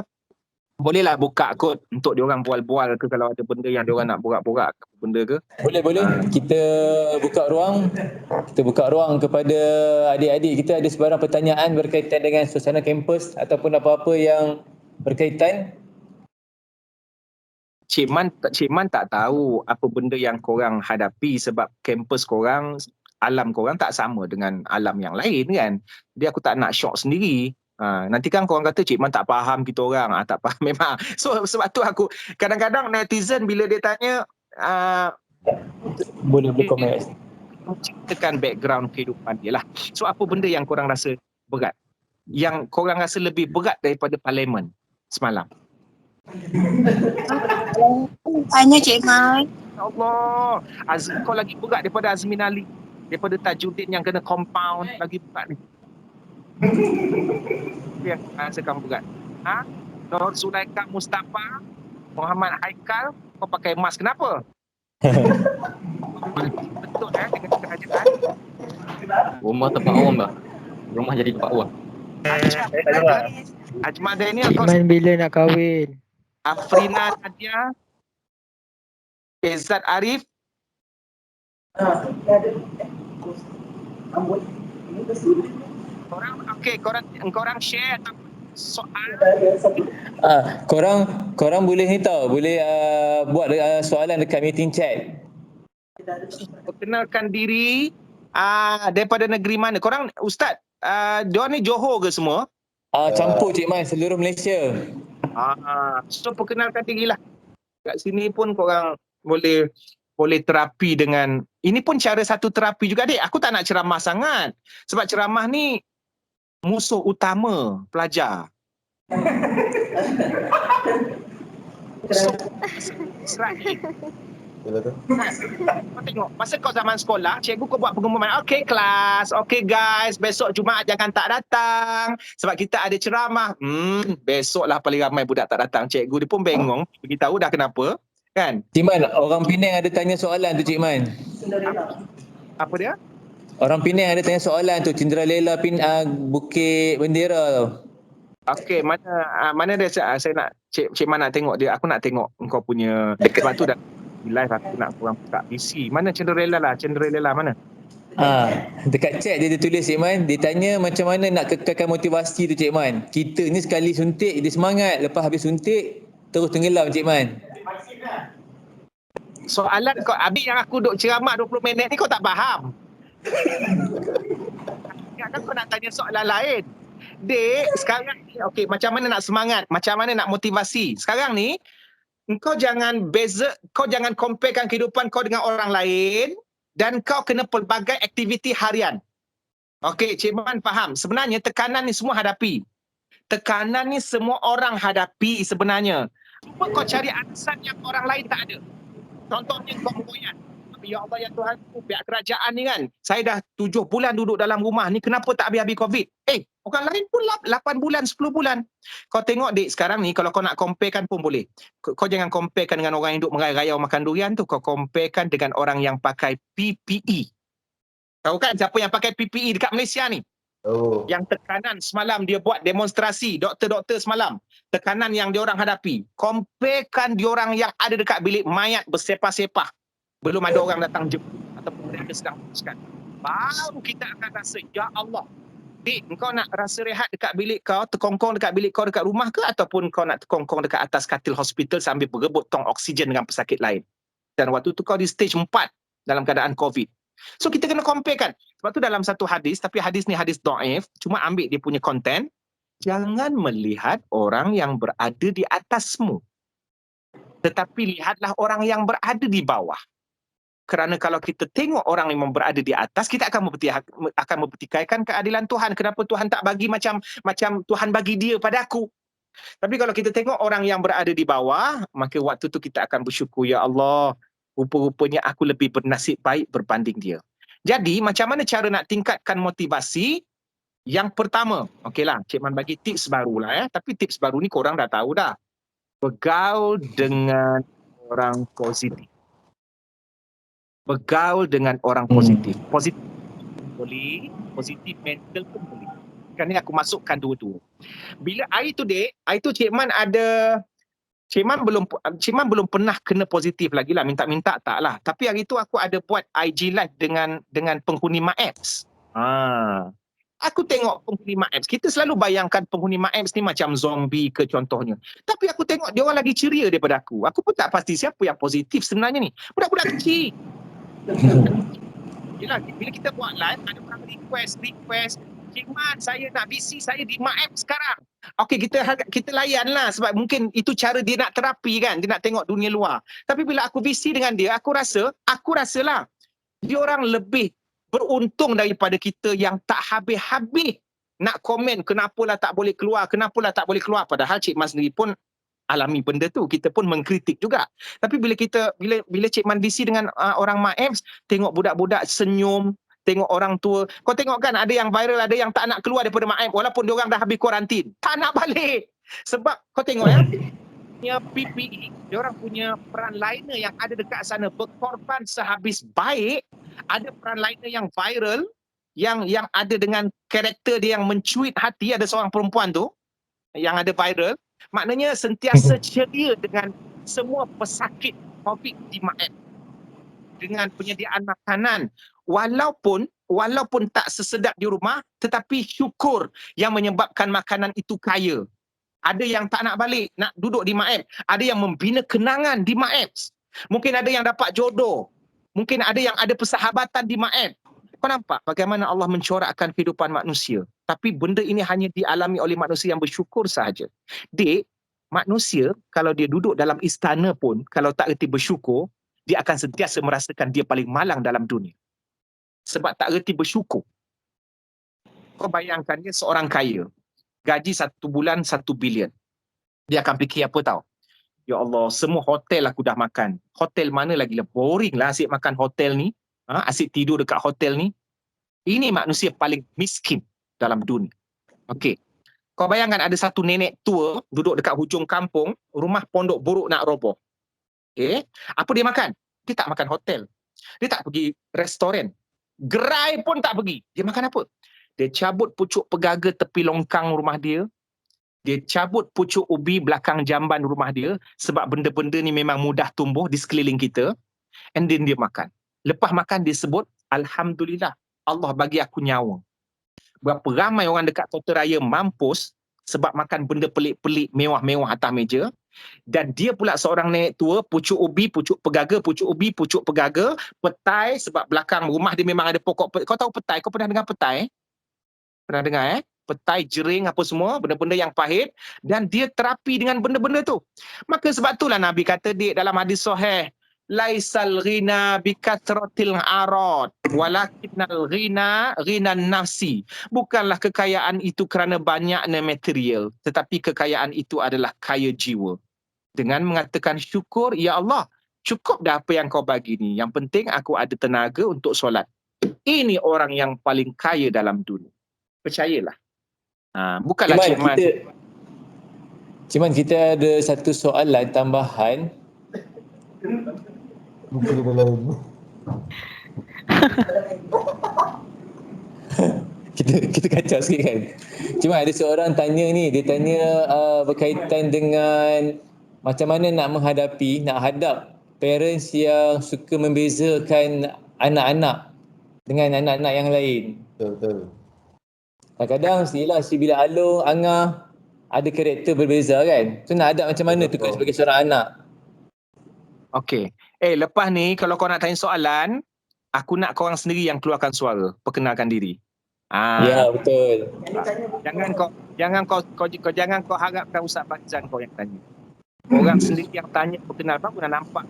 Bolehlah buka kot untuk diorang bual-bual ke kalau ada benda yang diorang nak borak-borak benda ke. Boleh. Kita buka ruang kepada adik-adik. Kita ada sebarang pertanyaan berkaitan dengan suasana kampus ataupun apa-apa yang berkaitan. Cik Man tak tahu apa benda yang korang hadapi sebab kampus korang, alam korang tak sama dengan alam yang lain kan. Jadi aku tak nak shock sendiri. Nanti kan korang kata Cik Man tak faham kita orang. Tak faham memang. So sebab tu aku kadang-kadang netizen bila dia tanya Boleh komen. ceritakan background kehidupan dia lah. So apa benda yang korang rasa berat? Yang korang rasa lebih berat daripada parlimen semalam? Tanya Cik Man. Ya Allah, kau lagi berat daripada Azmin Ali, daripada Tajuddin yang kena compound, lagi berat ni. Apa yang kau rasakan berat? Nur Zulaikha Mustafa, Muhammad Haikal, kau pakai mask kenapa? Betul dengan kerajaan. Rumah tempat awam dah. Rumah jadi tempat awam. Ajmal Daniel, kau Man bila nak kahwin? Afrina Nadia, Izzat Arif. Korang share soal. Korang boleh ni tau, boleh buat soalan dekat meeting chat. Perkenalkan diri, daripada negeri mana? Korang Ustaz, diorang ni Johor ke semua? Campur Cik Man, seluruh Malaysia. So perkenalkan diri lah. Kat sini pun korang boleh terapi dengan, ini pun cara satu terapi juga dek. Aku tak nak ceramah sangat sebab ceramah ni musuh utama pelajar. Kau tengok, masa kau zaman sekolah, cikgu kau buat pengumuman, okey kelas, okey guys, besok Jumaat jangan tak datang sebab kita ada ceramah. Besoklah paling ramai budak tak datang. Cikgu dia pun bengong, beritahu dah kenapa, kan? Cik Man, orang Penang ada tanya soalan tu Cik Man. Apa dia? Orang Penang ada tanya soalan tu, Cinderella Bukit Bendera tu. Okey, mana dia? Saya nak Cik Man nak tengok dia. Aku nak tengok kau punya. Sebab tu dah live aku nak korang buka PC. Mana Cinderella mana? Dekat chat dia tulis Cik Man, dia tanya macam mana nak kekalkan motivasi tu Cik Man. Kita ni sekali suntik dia semangat, lepas habis suntik terus tenggelam Cik Man. Soalan kau habis yang aku duk ceramah 20 minit ni kau tak faham. Kan kau nak tanya soalan lain. Dek, sekarang ni okey, macam mana nak semangat, macam mana nak motivasi. Sekarang ni kau jangan comparekan kehidupan kau dengan orang lain dan kau kena pelbagai aktiviti harian. Okey, Cik Man faham. Sebenarnya tekanan ni semua hadapi. Tekanan ni semua orang hadapi sebenarnya. Cuma kau cari alasan yang orang lain tak ada. Contohnya kau mengoyak. Ya Allah ya Tuhan, pihak kerajaan ni kan, saya dah 7 bulan duduk dalam rumah ni, kenapa tak habis-habis COVID? Orang lain pun 8 bulan, 10 bulan. Kau tengok dek, sekarang ni kalau kau nak comparekan pun boleh. Kau jangan comparekan dengan orang yang duduk merayau makan durian tu, kau comparekan dengan orang yang pakai PPE. Tahu kan siapa yang pakai PPE dekat Malaysia ni? Yang tekanan semalam dia buat demonstrasi, doktor-doktor semalam. Tekanan yang diorang hadapi. Comparekan diorang yang ada dekat bilik mayat bersepah-sepah. Belum ada orang datang jemput ataupun mereka sedang teruskan. Baru kita akan rasa, ya Allah. Dek, kau nak rasa rehat dekat bilik kau, terkongkong dekat bilik kau dekat rumah ke, ataupun kau nak terkongkong dekat atas katil hospital sambil berebut tong oksigen dengan pesakit lain. Dan waktu tu kau di stage 4 dalam keadaan COVID. So kita kena comparekan. Sebab tu dalam satu hadis, tapi hadis ni hadis dhaif, cuma ambil dia punya konten. Jangan melihat orang yang berada di atasmu, tetapi lihatlah orang yang berada di bawah. Kerana kalau kita tengok orang yang berada di atas, kita akan mempertikaikan keadilan Tuhan. Kenapa Tuhan tak bagi macam Tuhan bagi dia pada aku? Tapi kalau kita tengok orang yang berada di bawah, maka waktu tu kita akan bersyukur, ya Allah, rupa-rupanya aku lebih bernasib baik berbanding dia. Jadi macam mana cara nak tingkatkan motivasi? Yang pertama, okeylah, Cik Man bagi tips barulah tapi tips baru ni korang dah tahu dah. Bergaul dengan orang positif. Bergaul dengan orang positif. Positif boleh, positif mental pun boleh. Kan ni aku masukkan dua-dua. Bila hari tu dek, hari tu Cik Man ada Cik Man belum pernah kena positif lagi lah, minta-minta tak lah. Tapi hari tu aku ada buat IG live dengan penghuni MAEPS. Aku tengok penghuni MAEPS, kita selalu bayangkan penghuni MAEPS ni macam zombie ke contohnya. Tapi aku tengok dia orang lagi ceria daripada aku. Aku pun tak pasti siapa yang positif sebenarnya ni. Budak-budak kecil. Yelah, bila kita buat live, ada orang request, Cik Man, saya nak VC saya di MAEPS sekarang. Okey, kita layan lah sebab mungkin itu cara dia nak terapi kan, dia nak tengok dunia luar. Tapi bila aku VC dengan dia, aku rasalah dia orang lebih beruntung daripada kita yang tak habis-habis nak komen kenapalah tak boleh keluar. Padahal Cik Man sendiri pun alami benda tu, kita pun mengkritik juga. Tapi bila Cik Man VC dengan orang MAEPS, tengok budak-budak senyum, tengok orang tua. Kau tengok kan, ada yang viral, ada yang tak nak keluar daripada MAEPS walaupun dia orang dah habis kuarantin. Tak nak balik. Sebab kau tengok ya, punya PPE, dia orang punya peran liner yang ada dekat sana berkorban sehabis baik. Ada peran liner yang viral, yang ada dengan karakter dia yang mencuit hati. Ada seorang perempuan tu yang ada viral. Maknanya sentiasa ceria dengan semua pesakit COVID di MAEPS. Dengan penyediaan makanan. Walaupun tak sesedap di rumah, tetapi syukur yang menyebabkan makanan itu kaya. Ada yang tak nak balik, nak duduk di MAEPS. Ada yang membina kenangan di MAEPS. Mungkin ada yang dapat jodoh. Mungkin ada yang ada persahabatan di MAEPS. Kau nampak bagaimana Allah mencorakkan kehidupan manusia. Tapi benda ini hanya dialami oleh manusia yang bersyukur sahaja. Dek, manusia kalau dia duduk dalam istana pun, kalau tak reti bersyukur, dia akan sentiasa merasakan dia paling malang dalam dunia. Sebab tak reti bersyukur. Kau bayangkan dia seorang kaya. Gaji 1 bulan 1 bilion. Dia akan fikir apa tahu? Ya Allah, semua hotel aku dah makan. Hotel mana lagi lah? Boring lah asyik makan hotel ni. Asyik tidur dekat hotel ni. Ini manusia paling miskin dalam dunia. Okey. Kau bayangkan ada satu nenek tua duduk dekat hujung kampung, rumah pondok buruk nak roboh. Okey. Apa dia makan? Dia tak makan hotel. Dia tak pergi restoran. Gerai pun tak pergi. Dia makan apa? Dia cabut pucuk pegaga tepi longkang rumah dia. Dia cabut pucuk ubi belakang jamban rumah dia. Sebab benda-benda ni memang mudah tumbuh di sekeliling kita. And then dia makan. Lepas makan dia sebut, Alhamdulillah, Allah bagi aku nyawa. Berapa ramai orang dekat kota raya mampus sebab makan benda pelik-pelik, mewah-mewah atas meja. Dan dia pula seorang nenek tua, pucuk ubi, pucuk pegaga, pucuk ubi, pucuk pegaga, petai, sebab belakang rumah dia memang ada pokok. Kau tahu petai? Kau pernah dengar petai? Pernah dengar petai, jering apa semua, benda-benda yang pahit. Dan dia terapi dengan benda-benda tu. Maka sebab itulah Nabi kata dalam hadis sahih, laisal ghina bikathratil arad walakinnal ghina nafsi. Bukanlah kekayaan itu kerana banyaknya material, tetapi kekayaan itu adalah kaya jiwa. Dengan mengatakan syukur, ya Allah, cukup dah apa yang kau bagi ni. Yang penting aku ada tenaga untuk solat. Ini orang yang paling kaya dalam dunia. Percayalah. Bukanlah Cik Man. Cik Man, kita ada satu soalan tambahan. kita kacau sikit kan. Cuma ada seorang tanya ni, dia tanya berkaitan dengan macam mana nak hadap parents yang suka membezakan anak-anak dengan anak-anak yang lain. Betul. Kadang-kadang bila Along, Angah ada karakter berbeza kan. So nak hadap macam mana tu sebagai seorang anak? Okey. Lepas ni kalau kau nak tanya soalan, aku nak korang sendiri yang keluarkan suara, perkenalkan diri. Ya, betul. Jangan kau harapkan Ustaz Faizan kau yang tanya. Orang sendiri yang tanya perkenalkan, kau dah nampak.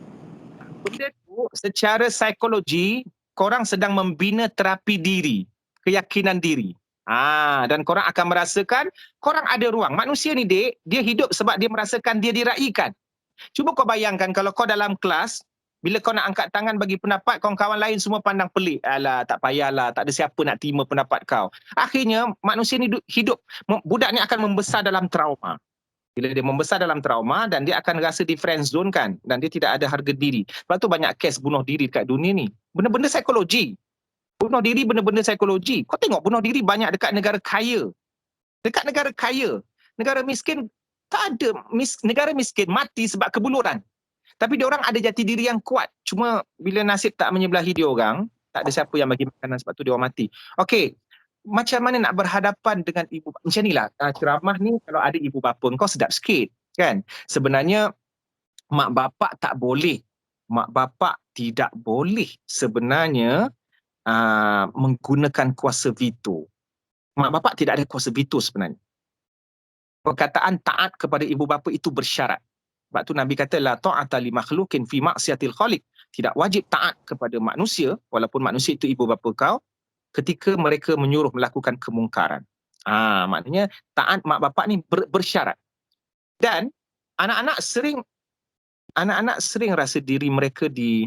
Benda tu secara psikologi, korang sedang membina terapi diri, keyakinan diri. Dan korang akan merasakan korang ada ruang. Manusia ni dia hidup sebab dia merasakan dia diraikan. Cuba kau bayangkan kalau kau dalam kelas, bila kau nak angkat tangan bagi pendapat, kawan-kawan lain semua pandang pelik. Alah, tak payahlah, tak ada siapa nak terima pendapat kau. Akhirnya, manusia ni hidup, budak ni akan membesar dalam trauma. Bila dia membesar dalam trauma, dan dia akan rasa di friend zone kan, dan dia tidak ada harga diri. Sebab tu banyak kes bunuh diri dekat dunia ni. Benda-benda psikologi. Bunuh diri benda-benda psikologi. Kau tengok bunuh diri banyak dekat negara kaya. Dekat negara kaya. Negara miskin, Tak ada negara miskin mati sebab kebuluran. Tapi dia orang ada jati diri yang kuat. Cuma bila nasib tak menyebelahi dia orang, tak ada siapa yang bagi makanan, sebab tu dia orang mati. Okey, macam mana nak berhadapan dengan ibu? Macam inilah ceramah ni, kalau ada ibu bapa kau sedap sikit kan. Sebenarnya mak bapak tak boleh. Mak bapak tidak boleh sebenarnya menggunakan kuasa veto. Mak bapak tidak ada kuasa veto sebenarnya. Perkataan taat kepada ibu bapa itu bersyarat. Sebab tu Nabi kata la ta'ata li makhluqin fi maksiatil khaliq. Tidak wajib taat kepada manusia walaupun manusia itu ibu bapa kau ketika mereka menyuruh melakukan kemungkaran. Maknanya taat mak bapak ni bersyarat. Dan anak-anak sering rasa diri mereka di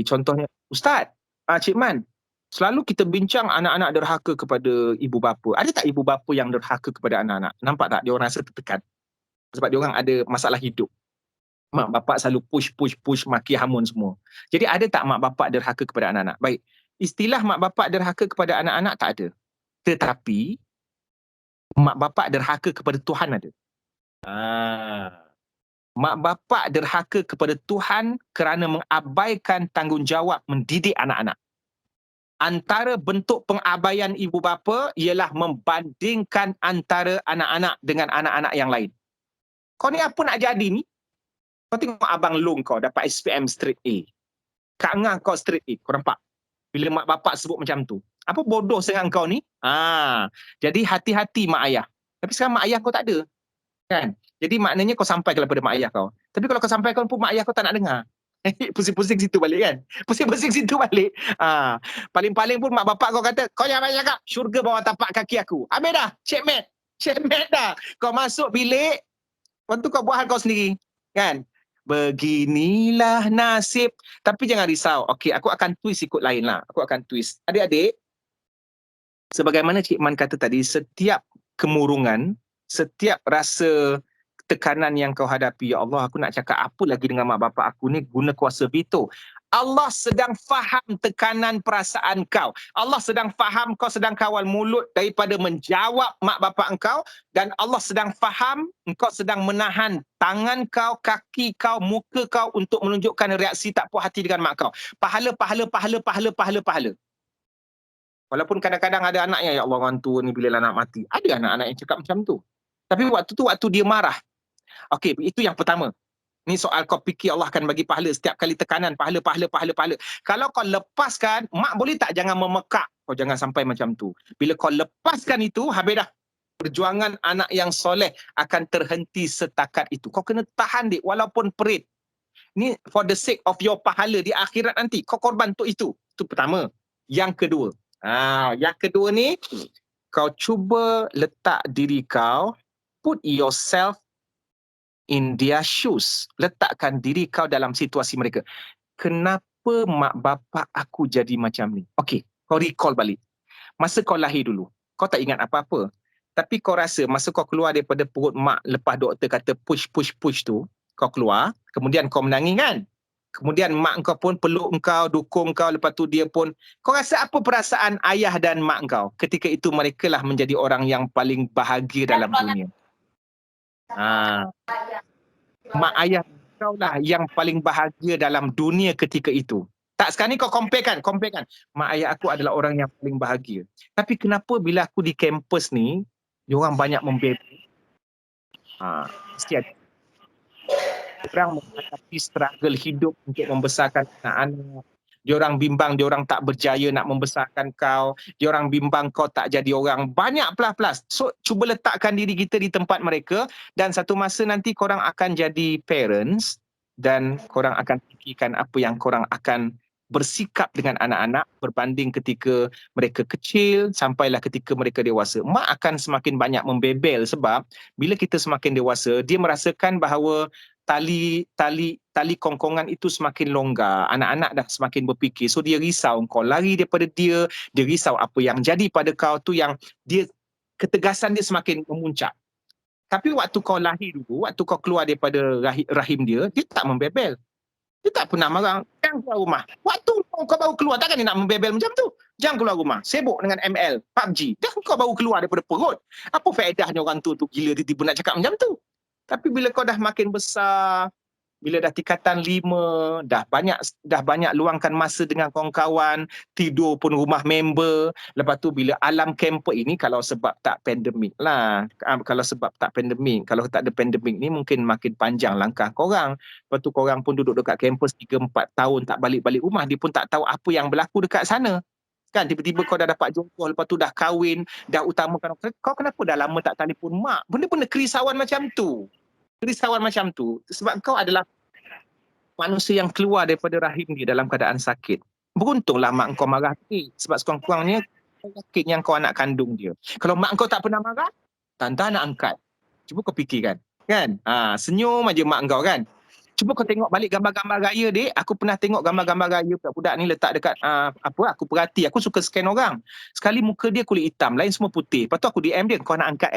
contohnya Ustaz, Cik Man, selalu kita bincang anak-anak derhaka kepada ibu bapa. Ada tak ibu bapa yang derhaka kepada anak-anak? Nampak tak dia orang rasa tertekan? Sebab dia orang ada masalah hidup. Mak bapak selalu push, maki hamun semua. Jadi ada tak mak bapak derhaka kepada anak-anak? Baik, istilah mak bapak derhaka kepada anak-anak tak ada. Tetapi mak bapak derhaka kepada Tuhan ada. Mak bapak derhaka kepada Tuhan kerana mengabaikan tanggungjawab mendidik anak-anak. Antara bentuk pengabaian ibu bapa ialah membandingkan antara anak-anak dengan anak-anak yang lain. Kau ni apa nak jadi ni? Kau tengok abang long kau dapat SPM straight A. Kak Ngah kau straight A. Kau nampak? Bila mak bapak sebut macam tu. Apa bodoh dengan kau ni? Jadi hati-hati mak ayah. Tapi sekarang mak ayah kau tak ada. Kan? Jadi maknanya kau sampaikan kepada mak ayah kau. Tapi kalau kau sampaikan pun mak ayah kau tak nak dengar. Pusing-pusing situ balik kan? Pusing-pusing situ balik. Paling-paling pun mak bapak kau kata, kau jangan cakap syurga bawah tapak kaki aku. Habis dah. Checkmate dah. Kau masuk bilik, lepas tu kau buat hal kau sendiri. Kan? Beginilah nasib. Tapi jangan risau. Okey, aku akan twist ikut lain lah. Aku akan twist. Adik-adik, sebagaimana Cik Man kata tadi, setiap kemurungan, setiap rasa tekanan yang kau hadapi, ya Allah, aku nak cakap apa lagi dengan mak bapak aku ni, guna kuasa veto. Allah sedang faham tekanan perasaan kau. Allah sedang faham kau sedang kawal mulut daripada menjawab mak bapak engkau, dan Allah sedang faham engkau sedang menahan tangan kau, kaki kau, muka kau untuk menunjukkan reaksi tak puas hati dengan mak kau. Pahala. Walaupun kadang-kadang ada anaknya, ya Allah, orang tua ni bila nak mati. Ada anak-anak yang cakap macam tu. Tapi waktu dia marah. Okey, itu yang pertama. Ni soal kau fikir Allah akan bagi pahala setiap kali tekanan, pahala. Kalau kau lepaskan, mak boleh tak jangan memekak? Kau jangan sampai macam tu. Bila kau lepaskan itu, habis dah. Perjuangan anak yang soleh akan terhenti setakat itu. Kau kena tahan dik, walaupun perit. Ni for the sake of your pahala di akhirat nanti. Kau korban untuk itu. Itu pertama. Yang kedua ni, kau cuba letak diri kau, put yourself in their shoes. Letakkan diri kau dalam situasi mereka. Kenapa mak bapak aku jadi macam ni? Okey, kau recall balik. Masa kau lahir dulu, kau tak ingat apa-apa. Tapi kau rasa masa kau keluar daripada perut mak, lepas doktor kata push tu, kau keluar, kemudian kau menangis kan? Kemudian mak kau pun peluk engkau, dukung kau, lepas tu dia pun, kau rasa apa perasaan ayah dan mak kau? Ketika itu mereka lah menjadi orang yang paling bahagia dalam dunia. Mak ayah kau lah yang paling bahagia dalam dunia ketika itu. Tak, sekarang ni kau compare kan. Mak ayah aku adalah orang yang paling bahagia. Tapi kenapa bila aku di kampus ni, diorang banyak membebel? Mesti ada. Diorang menghadapi struggle hidup untuk membesarkan anak-anak. Diorang bimbang, diorang tak berjaya nak membesarkan kau. Diorang bimbang kau tak jadi orang. Banyak plus. So, cuba letakkan diri kita di tempat mereka, dan satu masa nanti korang akan jadi parents, dan korang akan fikirkan apa yang korang akan bersikap dengan anak-anak berbanding ketika mereka kecil sampailah ketika mereka dewasa. Mak akan semakin banyak membebel sebab bila kita semakin dewasa, dia merasakan bahawa tali kongkongan itu semakin longgar. Anak-anak dah semakin berfikir. So dia risau kau lari daripada dia risau apa yang jadi pada kau, tu yang dia ketegasan dia semakin memuncak. Tapi waktu kau lahir dulu, waktu kau keluar daripada rahim dia tak membebel. Dia tak pernah marah. Yang keluar rumah. Waktu kau baru keluar, takkan dia nak membebel macam tu. Jangan keluar rumah. Sibuk dengan ML, PUBG. Dah kau baru keluar daripada perut. Apa faedahnya orang tu gila tiba-tiba nak cakap macam tu? Tapi bila kau dah makin besar, bila dah tingkatan 5, dah banyak luangkan masa dengan kawan-kawan, tidur pun rumah member. Lepas tu bila alam kampus ini, kalau sebab tak pandemik lah. Kalau sebab tak pandemik, kalau tak ada pandemik ni mungkin makin panjang langkah korang. Lepas tu korang pun duduk dekat kampus 3-4 tahun tak balik-balik rumah, dia pun tak tahu apa yang berlaku dekat sana. Kan tiba-tiba kau dah dapat jodoh, lepas tu dah kahwin, dah utamakan kau kenapa dah lama tak telefon mak? Benda-benda kerisauan macam tu. Sebab kau adalah manusia yang keluar daripada rahim dia dalam keadaan sakit. Beruntunglah mak kau marah sikit, sebab sekurang-kurangnya sakit yang kau anak kandung dia. Kalau mak kau tak pernah marah, tante nak angkat. Cuba kau fikirkan, kan? Senyum aja mak kau kan. Cuba kau tengok balik gambar-gambar raya, dek. Aku pernah tengok gambar-gambar raya budak-budak ni letak dekat aku perhati, aku suka scan orang. Sekali muka dia kulit hitam, lain semua putih. Lepas tu aku DM dia, kau nak angkat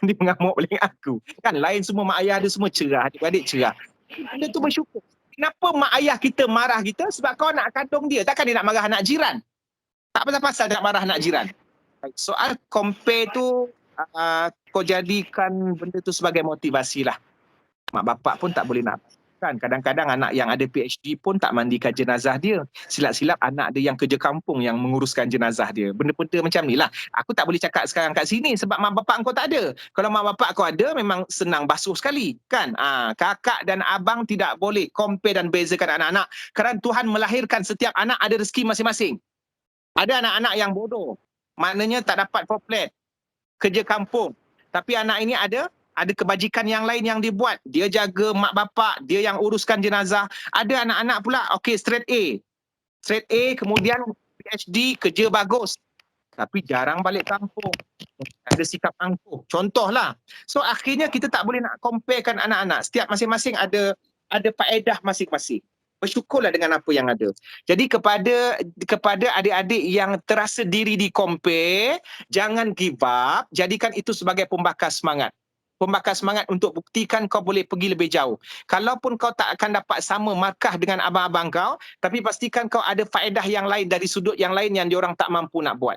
dia mengamuk balik aku. Kan lain semua mak ayah dia semua cerah, adik-adik cerah. Benda tu bersyukur. Kenapa mak ayah kita marah kita? Sebab kau anak kandung dia. Takkan dia nak marah anak jiran? Tak pasal-pasal nak marah anak jiran. Soal compare tu, kau jadikan benda tu sebagai motivasi lah. Mak bapak pun tak boleh nak. Kan kadang-kadang anak yang ada PhD pun tak mandikan jenazah dia. Silap-silap anak dia yang kerja kampung yang menguruskan jenazah dia. Benda-benda macam ni lah. Aku tak boleh cakap sekarang kat sini sebab mak bapak kau tak ada. Kalau mak bapak kau ada, memang senang basuh sekali. Kan? Kakak dan abang tidak boleh compare dan bezakan anak-anak. Kerana Tuhan melahirkan setiap anak ada rezeki masing-masing. Ada anak-anak yang bodoh. Maknanya tak dapat poplet. Kerja kampung. Tapi anak ini ada kebajikan yang lain yang dia buat. Dia jaga mak bapak, dia yang uruskan jenazah. Ada anak-anak pula, okey straight A. Straight A, kemudian PhD, kerja bagus. Tapi jarang balik kampung. Ada sikap angkuh. Contohlah. So akhirnya kita tak boleh nak comparekan anak-anak. Setiap masing-masing ada faedah masing-masing. Bersyukurlah dengan apa yang ada. Jadi kepada adik-adik yang terasa diri di compare, jangan give up, jadikan itu sebagai pembakar semangat. Pembakar semangat untuk buktikan kau boleh pergi lebih jauh. Kalaupun kau tak akan dapat sama markah dengan abang-abang kau, tapi pastikan kau ada faedah yang lain dari sudut yang lain yang diorang tak mampu nak buat.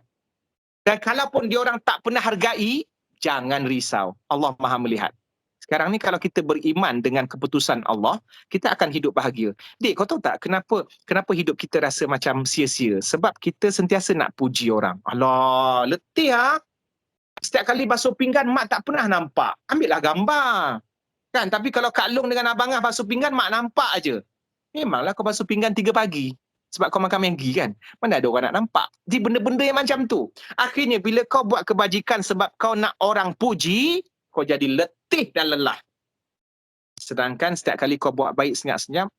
Dan kalaupun diorang tak pernah hargai, jangan risau. Allah Maha melihat. Sekarang ni kalau kita beriman dengan keputusan Allah, kita akan hidup bahagia. Dik, kau tahu tak kenapa hidup kita rasa macam sia-sia? Sebab kita sentiasa nak puji orang. Alah, letih ah. Setiap kali basuh pinggan, mak tak pernah nampak. Ambillah gambar. Kan? Tapi kalau Kak Long dengan Abang Ah basuh pinggan, mak nampak aja. Memanglah kau basuh pinggan 3 pagi. Sebab kau makan Maggi kan? Mana ada orang nak nampak? Jadi benda-benda yang macam tu. Akhirnya bila kau buat kebajikan sebab kau nak orang puji, kau jadi letih dan lelah. Sedangkan setiap kali kau buat baik senyap-senyap,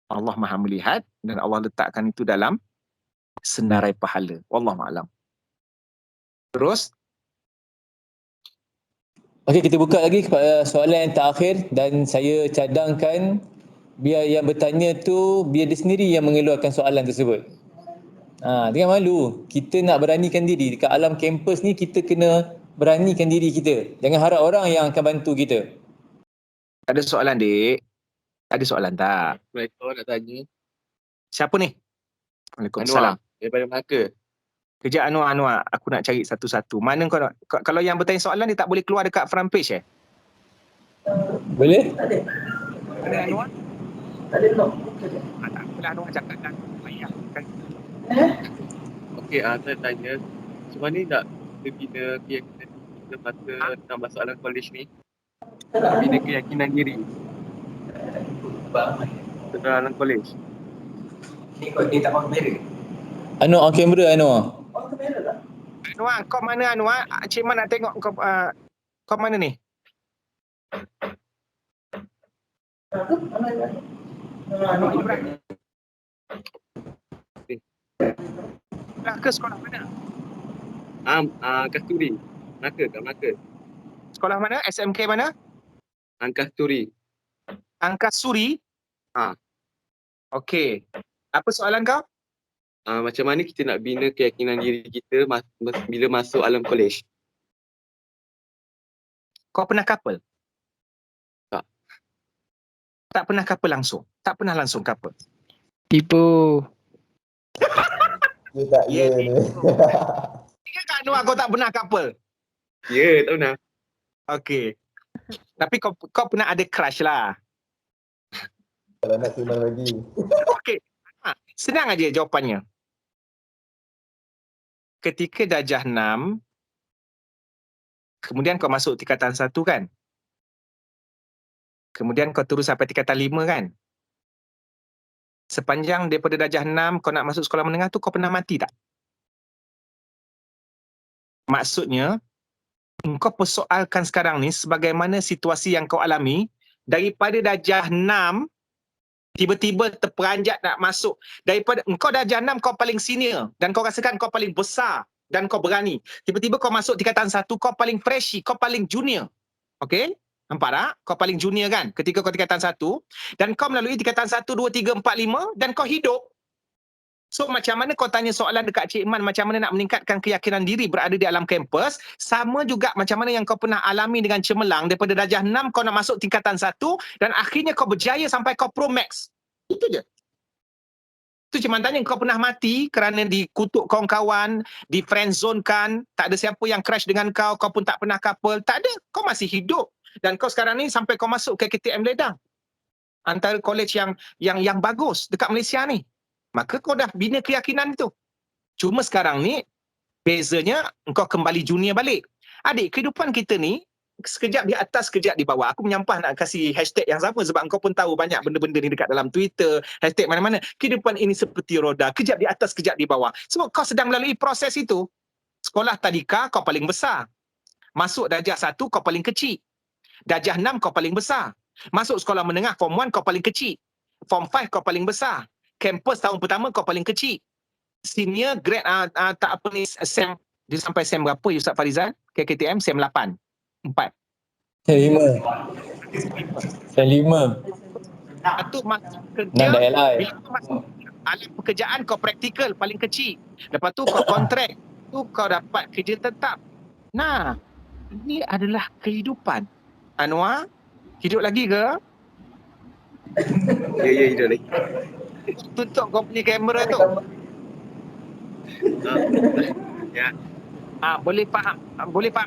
Allah Maha melihat dan Allah letakkan itu dalam senarai pahala. Wallahualam. Terus, Okey, kita buka lagi kepada soalan yang terakhir dan saya cadangkan biar yang bertanya tu biar dia sendiri yang mengeluarkan soalan tersebut. Jangan malu. Kita nak beranikan diri. Dekat alam kampus ni kita kena beranikan diri kita. Jangan harap orang yang akan bantu kita. ada soalan, Dik? Ada soalan tak? Mereka nak tanya. Siapa ni? Waalaikumsalam. Anwar, daripada Melaka. Kejap Anwar, aku nak cari satu-satu. Mana kau nak, kalau yang bertanya soalan dia tak boleh keluar dekat front page Boleh? Mana Anwar? Tak apalah Anwar cakap dah. Payah. Okey, saya tanya. Macam mana nak kita bina keyakinan kita masa nak masuk alam college ni? Bina keyakinan diri. Setelah alam college. Dia tak pakai kamera. Anwar on kamera, Anwar. Anwar, kau mana Anwar? Cik Man nak tengok kau mana ni? Anwar Ibrahim. Melaka sekolah mana? Kasturi. Kat Melaka. Sekolah mana? SMK mana? Kasturi. Angkasuri? Okey. Apa soalan kau? Macam mana kita nak bina keyakinan diri kita bila masuk alam college? Kau pernah couple? Tak. Tak pernah couple langsung? Tak pernah langsung couple? Tipu. Dia tak Ya, ya ni. Ingat tak Anwar kau tak pernah couple? Ya, tak pernah. Okey. Tapi kau pernah ada crush lah. Kalau nak Cik Man bagi. Okey. Senang aja jawapannya. Ketika darjah 6, kemudian kau masuk tingkatan 1 kan? Kemudian kau terus sampai tingkatan 5 kan? Sepanjang daripada darjah 6 kau nak masuk sekolah menengah tu kau pernah mati tak? Maksudnya, engkau persoalkan sekarang ni sebagaimana situasi yang kau alami, daripada darjah 6 tiba-tiba terperanjat nak masuk. Daripada engkau darjah 6 kau paling senior dan kau rasakan kau paling besar dan kau berani. Tiba-tiba kau masuk tingkatan 1 kau paling freshy, kau paling junior. Okey? Nampak tak? Kau paling junior kan ketika kau tingkatan 1 dan kau melalui tingkatan 1, 2, 3, 4, 5 dan kau hidup. So macam mana kau tanya soalan dekat Cik Man macam mana nak meningkatkan keyakinan diri berada di alam kampus, sama juga macam mana yang kau pernah alami dengan cemerlang daripada darjah 6 kau nak masuk tingkatan 1 dan akhirnya kau berjaya sampai kau Pro Max. Itu je. Itu Cik Man tanya kau pernah mati kerana dikutuk kawan-kawan, di friend zone kan, tak ada siapa yang crush dengan kau, kau pun tak pernah couple, tak ada. Kau masih hidup dan kau sekarang ni sampai kau masuk ke KTM Ledang. Antara college yang bagus dekat Malaysia ni. Maka kau dah bina keyakinan itu. Cuma sekarang ni, bezanya engkau kembali junior balik. Adik, kehidupan kita ni, sekejap di atas, sekejap di bawah. Aku menyampah nak kasih hashtag yang sama sebab engkau pun tahu banyak benda-benda ni dekat dalam Twitter, hashtag mana-mana. Kehidupan ini seperti roda, kejap di atas, kejap di bawah. Sebab kau sedang melalui proses itu. Sekolah tadika, kau paling besar. Masuk darjah 1, kau paling kecil. Darjah 6, kau paling besar. Masuk sekolah menengah, Form 1, kau paling kecil. Form 5, kau paling besar. Kampus tahun pertama kau paling kecil. Senior grade tak apa ni SEM, dia sampai SEM berapa Ustaz Farizal? KKTM SEM 8. 4. Sem 5. Sem 5. Satu masuk kerja, Nan dah LI. bila kau masuk alam pekerjaan kau praktikal paling kecil. Lepas tu kau kontrak, tu kau dapat kerja tetap. Nah, ini adalah kehidupan. Anwar, hidup lagi ke? Ya, hidup lagi. Tutup kau punya kamera tu. Ya. Boleh faham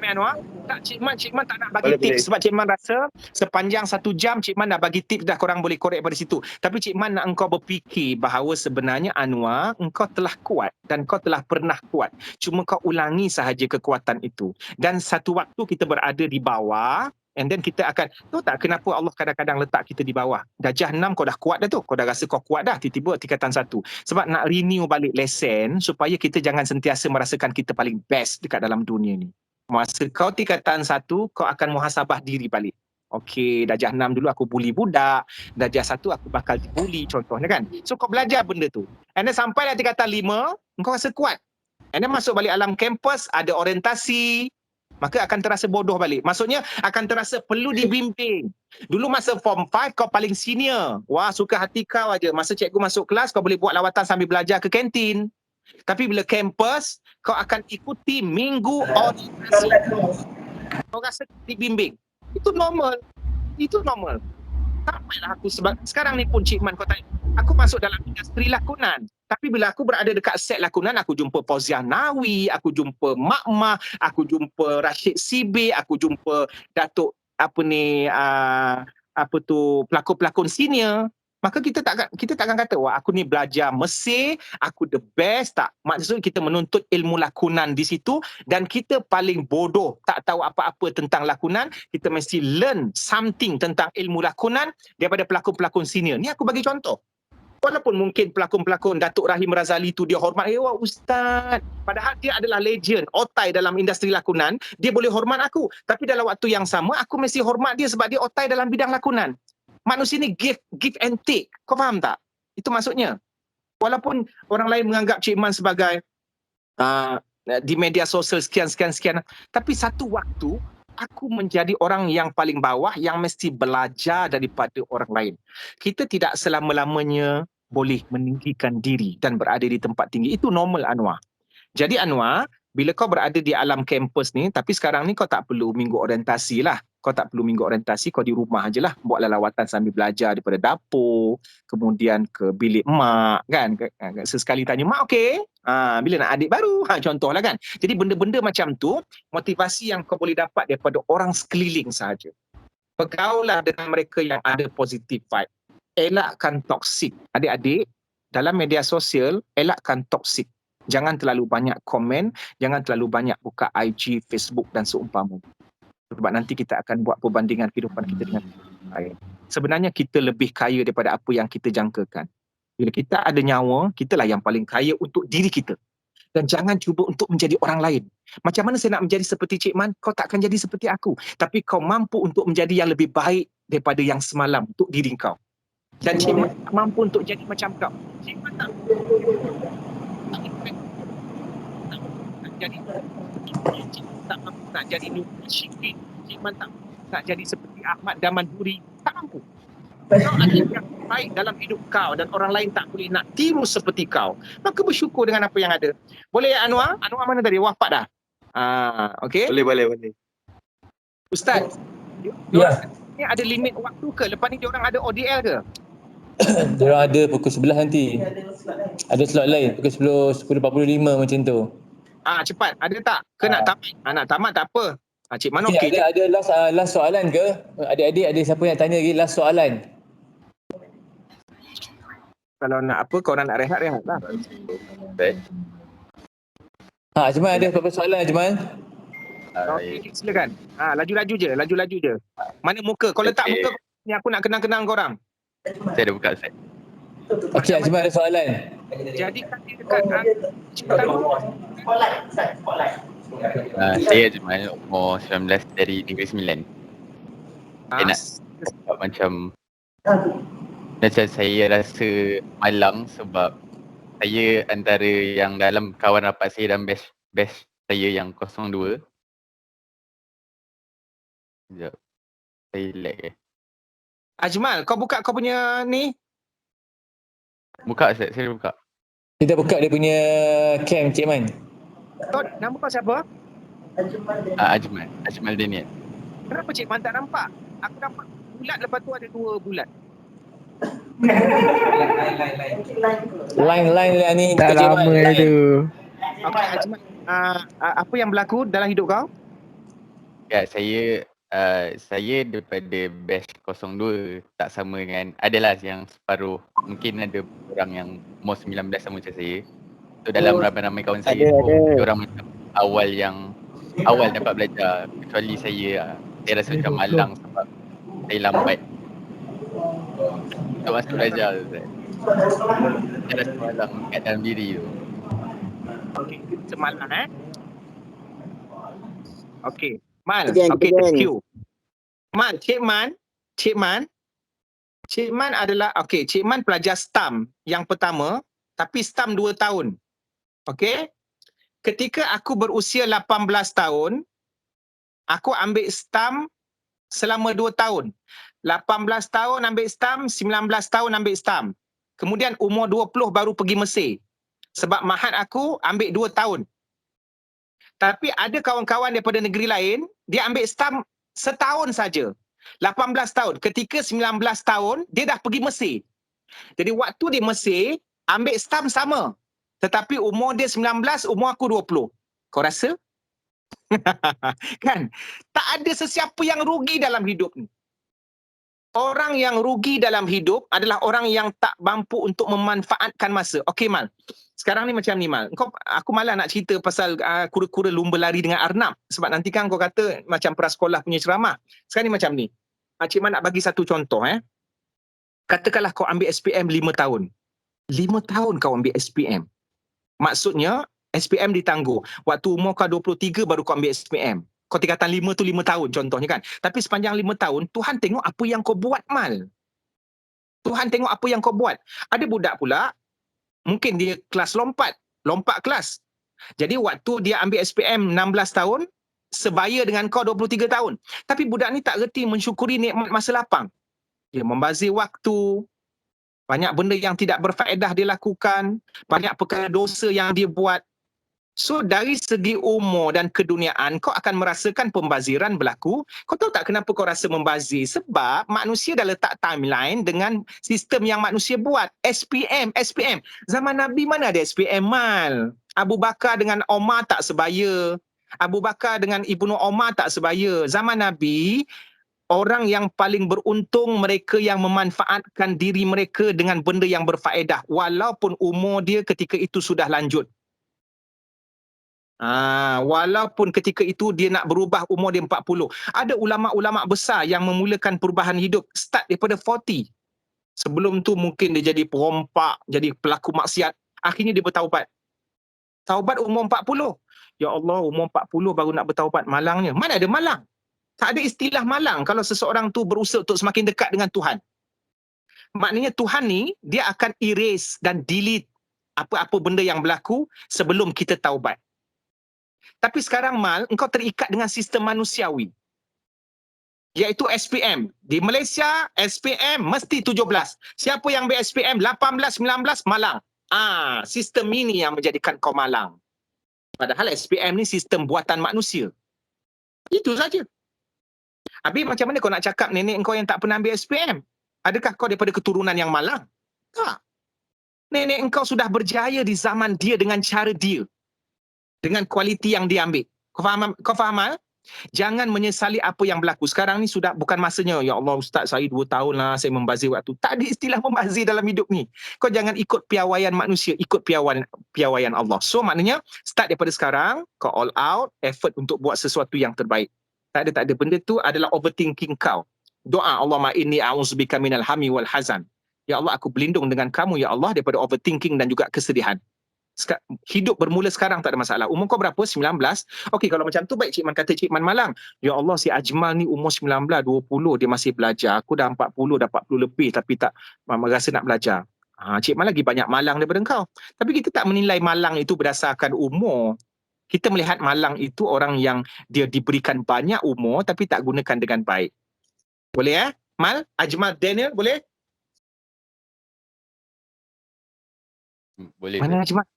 Anwar? Tak, Cik Man tak nak bagi Boleh, tips sebab Cik Man rasa sepanjang 1 jam Cik Man dah bagi tips dah, korang boleh korek pada situ. Tapi Cik Man nak engkau berfikir bahawa sebenarnya Anwar, engkau telah kuat dan kau telah pernah kuat. Cuma kau ulangi sahaja kekuatan itu. Dan satu waktu kita berada di bawah, and then kita akan, tahu tak kenapa Allah kadang-kadang letak kita di bawah? Darjah 6 kau dah kuat dah tu. Kau dah rasa kau kuat dah. Tiba-tiba tingkatan 1. Sebab nak renew balik lesen supaya kita jangan sentiasa merasakan kita paling best dekat dalam dunia ni. Masa kau tingkatan 1, kau akan muhasabah diri balik. Okey, darjah 6 dulu aku bully budak. Darjah 1 aku bakal dibuli contohnya kan. So kau belajar benda tu. And then sampai dah tingkatan 5, kau rasa kuat. And then masuk balik alam kampus, ada orientasi, maka akan terasa bodoh balik. Maksudnya akan terasa perlu dibimbing. Dulu masa form 5 kau paling senior. Wah, suka hati kau aja. Masa cikgu masuk kelas kau boleh buat lawatan sambil belajar ke kantin. Tapi bila kampus kau akan ikuti minggu orientasi. Kau rasa dibimbing. Itu normal. Sampailah aku sebab sekarang ni pun Cik Man kau tanya, aku masuk dalam industri lakonan. Tapi bila aku berada dekat set lakonan, aku jumpa Fauziah Nawi, aku jumpa Mak Ma, aku jumpa Rashid Sibi, aku jumpa Datuk pelakon-pelakon senior. Maka kita takkan kata wah aku ni belajar Mesir, aku the best, tak. Maksud kita menuntut ilmu lakonan di situ dan kita paling bodoh, tak tahu apa-apa tentang lakonan, kita mesti learn something tentang ilmu lakonan daripada pelakon-pelakon senior. Ni aku bagi contoh. Walaupun mungkin pelakon-pelakon Datuk Rahim Razali tu dia hormat, wah ustaz, padahal dia adalah legend, otai dalam industri lakonan, dia boleh hormat aku. Tapi dalam waktu yang sama aku mesti hormat dia sebab dia otai dalam bidang lakonan. Manusia ni give and take. Kau faham tak? Itu maksudnya. Walaupun orang lain menganggap Cik Man sebagai di media sosial sekian. Tapi satu waktu, aku menjadi orang yang paling bawah yang mesti belajar daripada orang lain. Kita tidak selama-lamanya boleh meninggikan diri dan berada di tempat tinggi. Itu normal Anwar. Jadi Anwar, bila kau berada di alam kampus ni, tapi sekarang ni kau tak perlu minggu orientasi lah. kau tak perlu minggu orientasi, kau di rumah je lah, buatlah lawatan sambil belajar daripada dapur, kemudian ke bilik mak kan. Sesekali tanya mak okey, bila nak adik baru, contohlah kan. Jadi benda-benda macam tu motivasi yang kau boleh dapat daripada orang sekeliling sahaja. Pergaulah dengan mereka yang ada positive vibe. Elakkan toksik. Adik-adik, dalam media sosial, elakkan toksik. Jangan terlalu banyak komen, jangan terlalu banyak buka IG, Facebook dan seumpama. Sebab nanti kita akan buat perbandingan kehidupan kita dengan lain. Sebenarnya kita lebih kaya daripada apa yang kita jangkakan. Bila kita ada nyawa, kitalah yang paling kaya untuk diri kita. Dan jangan cuba untuk menjadi orang lain. Macam mana saya nak menjadi seperti Cik Man? Kau takkan jadi seperti aku. Tapi kau mampu untuk menjadi yang lebih baik daripada yang semalam untuk diri kau. Dan Cik Man tak mampu untuk jadi macam kau. Cik Man tak jadi, Cik Man tak mampu nak jadi Nur Syifrin. Cik Man tak mampu nak jadi seperti Ahmad Damanduri. Tak mampu. Kau ada yang baik dalam hidup kau dan orang lain tak boleh nak tiru seperti kau. Maka bersyukur dengan apa yang ada. Boleh ya Anwar? Anwar mana tadi? Wafat dah? Okey. Boleh. Ustaz, Ya. ni ada limit waktu ke? Lepas ni diorang ada ODL ke? Diorang ada pukul 11 nanti. Ada slot lain pukul 10.45 macam tu. Cepat. Ada tak? Ke nak tamat? Nak tamat tak apa. Cik Man Okay, okey. ada last soalan ke? Adik-adik ada siapa yang tanya lagi last soalan? Kalau nak apa, korang nak rehat lah. Ajman ada apa-apa soalan Ajman? Okey, silakan. Laju-laju je. Mana muka? Kau letak muka ni, aku nak kenang-kenang korang. Saya dah buka Ustaz. Okey, Ajman ada soalan. Jadi kaki dekat Saya Ajmal, umur 19 dari Negeri Sembilan. Saya nak cakap macam saya rasa malang sebab saya antara yang dalam kawan rapat saya dan batch saya yang 02. Sekejap. Saya lag Ajmal, kau buka kau punya ni. Buka Ustaz, saya dah buka. Kita buka dia punya cam Cik Man. Nama kau siapa? Ajmal Daniel. Kenapa Cik Man tak nampak? Aku nampak bulat, lepas tu ada 2 bulat. Line lah ni. Tak Cik Man, lama line. tu. Okay, Ajmal, apa yang berlaku dalam hidup kau? Ya, saya daripada batch 02, tak sama dengan, adalah yang separuh, mungkin ada orang yang umur 19 sama macam saya. So dalam ramai-ramai kawan saya tu, orang macam awal dapat belajar, kecuali saya rasa macam malang sebab saya lambat untuk masa belajar tu. Saya rasa malang kat dalam diri tu. Okey, semalam Okey. Man, thank you. Cik Man adalah, Cik Man pelajar STAM yang pertama, tapi STAM 2 tahun. Okey? Ketika aku berusia 18 tahun, aku ambil STAM selama 2 tahun. 18 tahun ambil STAM, 19 tahun ambil STAM. Kemudian umur 20 baru pergi Mesir. Sebab mahat aku ambil 2 tahun. Tapi ada kawan-kawan daripada negeri lain, dia ambil STAM setahun saja. 18 tahun. Ketika 19 tahun, dia dah pergi Mesir. Jadi waktu di Mesir, ambil STAM sama. Tetapi umur dia 19, umur aku 20. Kau rasa? Kan? Tak ada sesiapa yang rugi dalam hidup ni. Orang yang rugi dalam hidup adalah orang yang tak mampu untuk memanfaatkan masa. Okey Mal. Sekarang ni macam ni Mal. Aku malah nak cerita pasal kura-kura lumba lari dengan arnab. Sebab nanti kan kau kata macam prasekolah punya ceramah. Sekarang ni macam ni. Cik Man nak bagi satu contoh. Katakanlah kau ambil SPM 5 tahun. 5 tahun kau ambil SPM. Maksudnya SPM ditangguh. Waktu umur kau 23 baru kau ambil SPM. Kau tingkatan 5 tu 5 tahun contohnya kan. Tapi sepanjang 5 tahun, Tuhan tengok apa yang kau buat Mal. Tuhan tengok apa yang kau buat. Ada budak pula, mungkin dia kelas lompat kelas. Jadi waktu dia ambil SPM 16 tahun, sebaya dengan kau 23 tahun. Tapi budak ni tak reti mensyukuri nikmat masa lapang. Dia membazir waktu, banyak benda yang tidak berfaedah dia lakukan, banyak perkara dosa yang dia buat. So dari segi umur dan keduniaan kau akan merasakan pembaziran berlaku. Kau tahu tak kenapa kau rasa membazir? Sebab manusia dah letak timeline dengan sistem yang manusia buat. SPM. Zaman Nabi mana ada SPM, Mal? Abu Bakar dengan Omar tak sebaya. Abu Bakar dengan Ibnu Omar tak sebaya. Zaman Nabi, orang yang paling beruntung mereka yang memanfaatkan diri mereka dengan benda yang berfaedah. Walaupun umur dia ketika itu sudah lanjut. Walaupun ketika itu dia nak berubah umur dia 40. Ada ulama-ulama besar yang memulakan perubahan hidup start daripada 40. Sebelum tu mungkin dia jadi perompak, jadi pelaku maksiat. Akhirnya dia bertaubat. Taubat umur 40. Ya Allah, umur 40 baru nak bertaubat. Malangnya. Mana ada malang? Tak ada istilah malang kalau seseorang tu berusaha untuk semakin dekat dengan Tuhan. Maknanya Tuhan ni, dia akan erase dan delete apa-apa benda yang berlaku sebelum kita taubat. Tapi sekarang, Mal, engkau terikat dengan sistem manusiawi. Iaitu SPM. Di Malaysia, SPM mesti 17. Siapa yang ber-SPM 18, 19, malang. Sistem ini yang menjadikan kau malang. Padahal SPM ni sistem buatan manusia. Itu saja. Habis macam mana kau nak cakap nenek engkau yang tak pernah ambil SPM? Adakah kau daripada keturunan yang malang? Tak. Nenek engkau sudah berjaya di zaman dia dengan cara dia. Dengan kualiti yang dia ambil. Kau faham, Mal? Jangan menyesali apa yang berlaku. Sekarang ni sudah bukan masanya. Ya Allah Ustaz, saya 2 tahun lah saya membazir waktu. Tak ada istilah membazir dalam hidup ni. Kau jangan ikut piawaian manusia, ikut piawaian Allah. So maknanya start daripada sekarang, kau all out, effort untuk buat sesuatu yang terbaik. Tak ada. Benda tu adalah overthinking kau. Doa, Allahumma inni a'udzubika minal hammi wal hazan. Ya Allah, aku berlindung dengan kamu ya Allah daripada overthinking dan juga kesedihan. Hidup bermula sekarang tak ada masalah. Umur kau berapa? 19. Okey, kalau macam tu baik Cik Man kata Cik Man malang. Ya Allah, si Ajmal ni umur 19, 20 dia masih belajar. Aku dah 40, dah 40 lebih tapi tak rasa nak belajar. Cik Man lagi banyak malang daripada kau. Tapi kita tak menilai malang itu berdasarkan umur. Kita melihat malang itu orang yang dia diberikan banyak umur tapi tak gunakan dengan baik. Boleh Mal? Ajmal Daniel, boleh? Boleh. Mana Ajmal?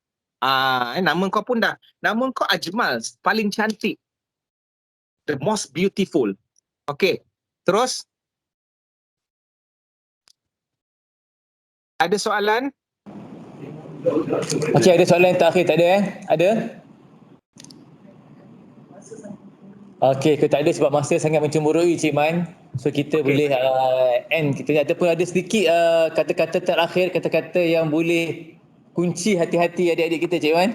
Nama kau pun dah. Nama kau Ajmal, paling cantik. The most beautiful. Okay, terus. Ada soalan? Okey, ada soalan yang terakhir tak ada Ada? Okey, kalau tak ada sebab masa sangat mencemburui Cik Man. So kita boleh end kita ataupun ada sedikit kata-kata terakhir, kata-kata yang boleh kunci hati-hati adik-adik kita Cik Man.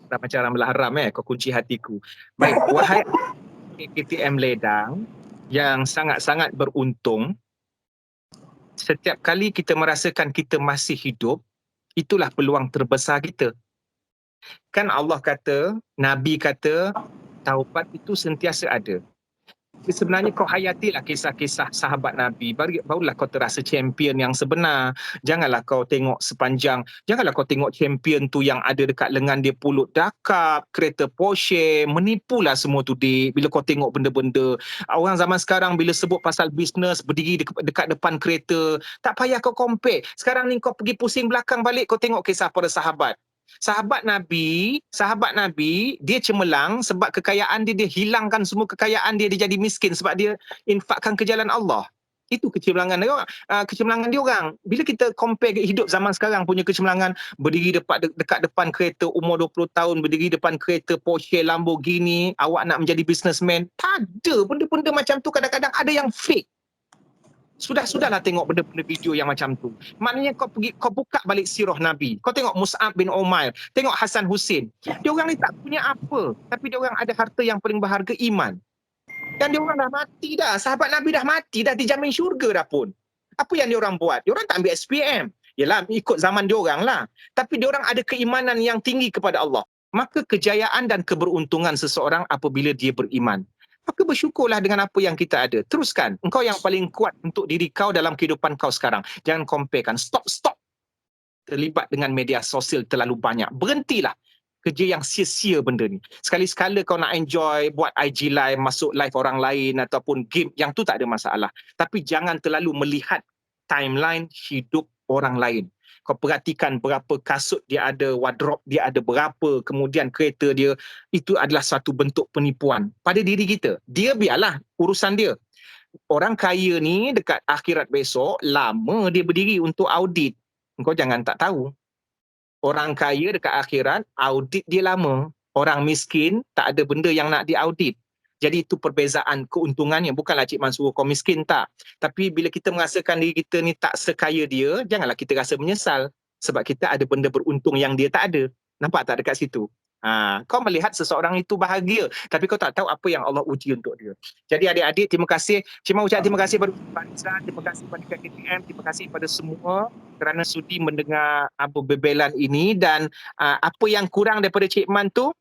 Dah macam Ramlah Haram kau kunci hatiku. Baik, wahai KTM Ledang yang sangat-sangat beruntung, setiap kali kita merasakan kita masih hidup, itulah peluang terbesar kita. Kan Allah kata, Nabi kata, taubat itu sentiasa ada. Sebenarnya kau hayatilah kisah-kisah sahabat Nabi, barulah kau terasa champion yang sebenar. Janganlah kau tengok champion tu yang ada dekat lengan dia pulut dakap, kereta Porsche, menipulah semua tu dik. Bila kau tengok benda-benda, orang zaman sekarang bila sebut pasal bisnes, berdiri dekat depan kereta, tak payah kau compare. Sekarang ni kau pergi pusing belakang balik, kau tengok kisah para sahabat. Sahabat Nabi, dia cemerlang sebab kekayaan dia hilangkan semua kekayaan dia jadi miskin sebab dia infakkan ke jalan Allah. Itu kecemerlangan dia orang. Bila kita compare hidup zaman sekarang punya kecemerlangan, berdiri dekat depan kereta umur 20 tahun, berdiri depan kereta Porsche, Lamborghini, awak nak menjadi businessman, tak ada. Benda-benda macam tu kadang-kadang ada yang fake. Sudahlah tengok benda-benda video yang macam tu. Maknanya kau buka balik sirah Nabi. Kau tengok Mus'ab bin Umair, tengok Hasan Hussein. Dia orang ni tak punya apa, tapi dia orang ada harta yang paling berharga, iman. Dan dia orang dah mati dah. Sahabat Nabi dah mati, dah dijamin syurga dah pun. Apa yang dia orang buat? Dia orang tak ambil SPM. Yalah, ikut zaman dia orang lah. Tapi dia orang ada keimanan yang tinggi kepada Allah. Maka kejayaan dan keberuntungan seseorang apabila dia beriman. Maka bersyukurlah dengan apa yang kita ada. Teruskan. Engkau yang paling kuat untuk diri kau dalam kehidupan kau sekarang. Jangan comparekan. Stop. Terlibat dengan media sosial terlalu banyak. Berhentilah. Kerja yang sia-sia benda ni. Sekali-sekala kau nak enjoy, buat IG live, masuk live orang lain ataupun game, yang tu tak ada masalah. Tapi jangan terlalu melihat timeline hidup orang lain. Kau perhatikan berapa kasut dia ada, wardrobe dia ada berapa, kemudian kereta dia, itu adalah satu bentuk penipuan pada diri kita. Dia biarlah urusan dia. Orang kaya ni dekat akhirat besok, lama dia berdiri untuk audit. Kau jangan tak tahu. Orang kaya dekat akhirat, audit dia lama. Orang miskin, tak ada benda yang nak diaudit. Jadi itu perbezaan keuntungannya. Bukanlah Cik Man suruh kau miskin, tak. Tapi bila kita merasakan diri kita ni tak sekaya dia, janganlah kita rasa menyesal. Sebab kita ada benda beruntung yang dia tak ada. Nampak tak dekat situ? Kau melihat seseorang itu bahagia, tapi kau tak tahu apa yang Allah uji untuk dia. Jadi adik-adik, terima kasih. Cik Man ucap terima kasih kepada Pak Rizal, terima kasih kepada KTM, terima kasih kepada semua kerana sudi mendengar bebelan ini. Dan apa yang kurang daripada Cik Man tu,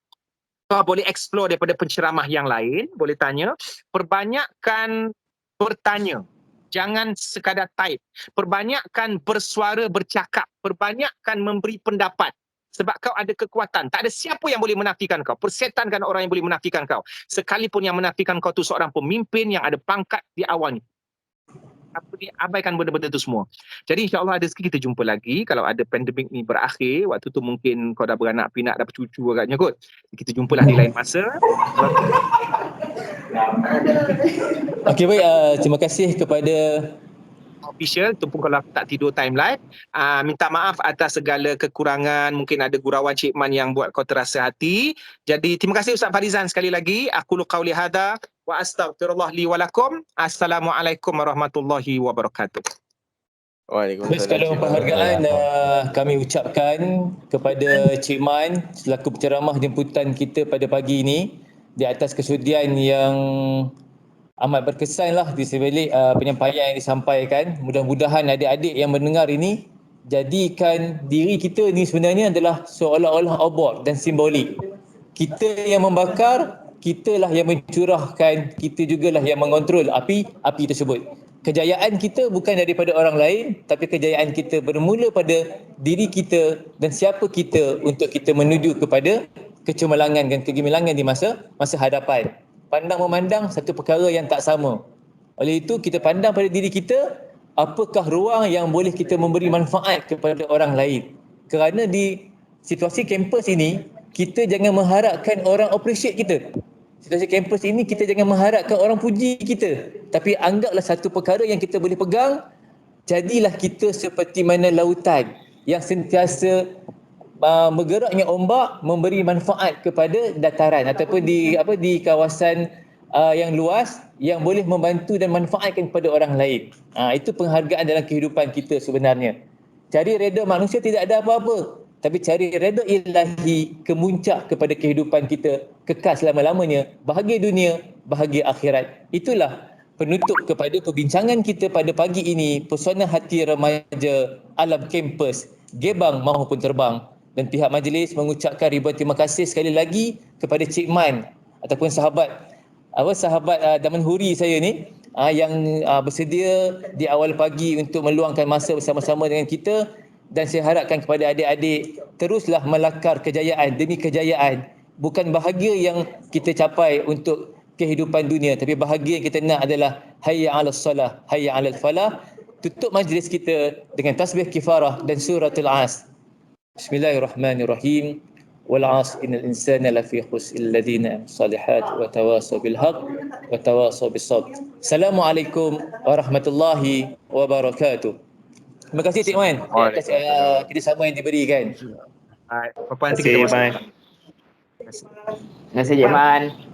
kau boleh explore daripada penceramah yang lain, boleh tanya. Perbanyakkan bertanya. Jangan sekadar type. Perbanyakkan bersuara, bercakap. Perbanyakkan memberi pendapat. Sebab kau ada kekuatan. Tak ada siapa yang boleh menafikan kau. Persetankan orang yang boleh menafikan kau. Sekalipun yang menafikan kau tu seorang pemimpin yang ada pangkat di awalnya. Abaikan benda-benda tu semua. Jadi insyaAllah ada rezeki kita jumpa lagi. Kalau ada pandemik ni berakhir, waktu tu mungkin kau dah beranak pinak, dah bercucu agaknya kot. Kita jumpalah di lain masa. Okey, baik. Terima kasih kepada official tu pun kalau tak tidur time live. Minta maaf atas segala kekurangan, mungkin ada gurauan Cik Man yang buat kau terasa hati. Jadi terima kasih Ustaz Farizan sekali lagi. Aku qauli hadza wa astaghfirullah li wa lakum. Assalamualaikum warahmatullahi wabarakatuh. Waalaikumsalam. Sekalian penghargaan kami ucapkan kepada Cik Man selaku penceramah jemputan kita pada pagi ini di atas kesudian yang amat berkesan lah di sebalik penyampaian yang disampaikan. Mudah-mudahan adik-adik yang mendengar ini jadikan diri kita ni sebenarnya adalah seolah-olah obor dan simbolik. Kita yang membakar, kitalah yang mencurahkan, kita jugalah yang mengontrol api tersebut. Kejayaan kita bukan daripada orang lain, tapi kejayaan kita bermula pada diri kita dan siapa kita untuk kita menuju kepada kecemerlangan dan kegemilangan di masa hadapan. Pandang memandang satu perkara yang tak sama. Oleh itu kita pandang pada diri kita, apakah ruang yang boleh kita memberi manfaat kepada orang lain. Kerana di situasi kampus ini, kita jangan mengharapkan orang appreciate kita. Situasi kampus ini kita jangan mengharapkan orang puji kita. Tapi anggaplah satu perkara yang kita boleh pegang, jadilah kita seperti mana lautan yang sentiasa bergeraknya ombak memberi manfaat kepada dataran ataupun di kawasan yang luas yang boleh membantu dan manfaatkan kepada orang lain. Itu penghargaan dalam kehidupan kita sebenarnya. Cari redha manusia tidak ada apa-apa, tapi cari redha ilahi kemuncak kepada kehidupan kita kekal selama-lamanya, bahagia dunia, bahagia akhirat. Itulah penutup kepada perbincangan kita pada pagi ini, pesona hati remaja alam kampus, gebang maupun terbang. Dan pihak majlis mengucapkan ribuan terima kasih sekali lagi kepada Cik Man ataupun sahabat Daman Huri saya ni yang bersedia di awal pagi untuk meluangkan masa bersama-sama dengan kita. Dan saya harapkan kepada adik-adik, teruslah melakar kejayaan demi kejayaan. Bukan bahagia yang kita capai untuk kehidupan dunia, tapi bahagia yang kita nak adalah hayya 'alas salah, hayya 'alal falah. Tutup majlis kita dengan tasbih kifarah dan suratul As. Bismillahirrahmanirrahim. Wal 'asr innal insana lafi khusr illa alladziina shalihat wa tawasaw bil haqq wa tawasaw bis sabr. Assalamualaikum warahmatullahi wabarakatuh. Terima kasih Cik Man atas kerjasama yang diberikan. Apa nanti kita Terima kasih Cik Man.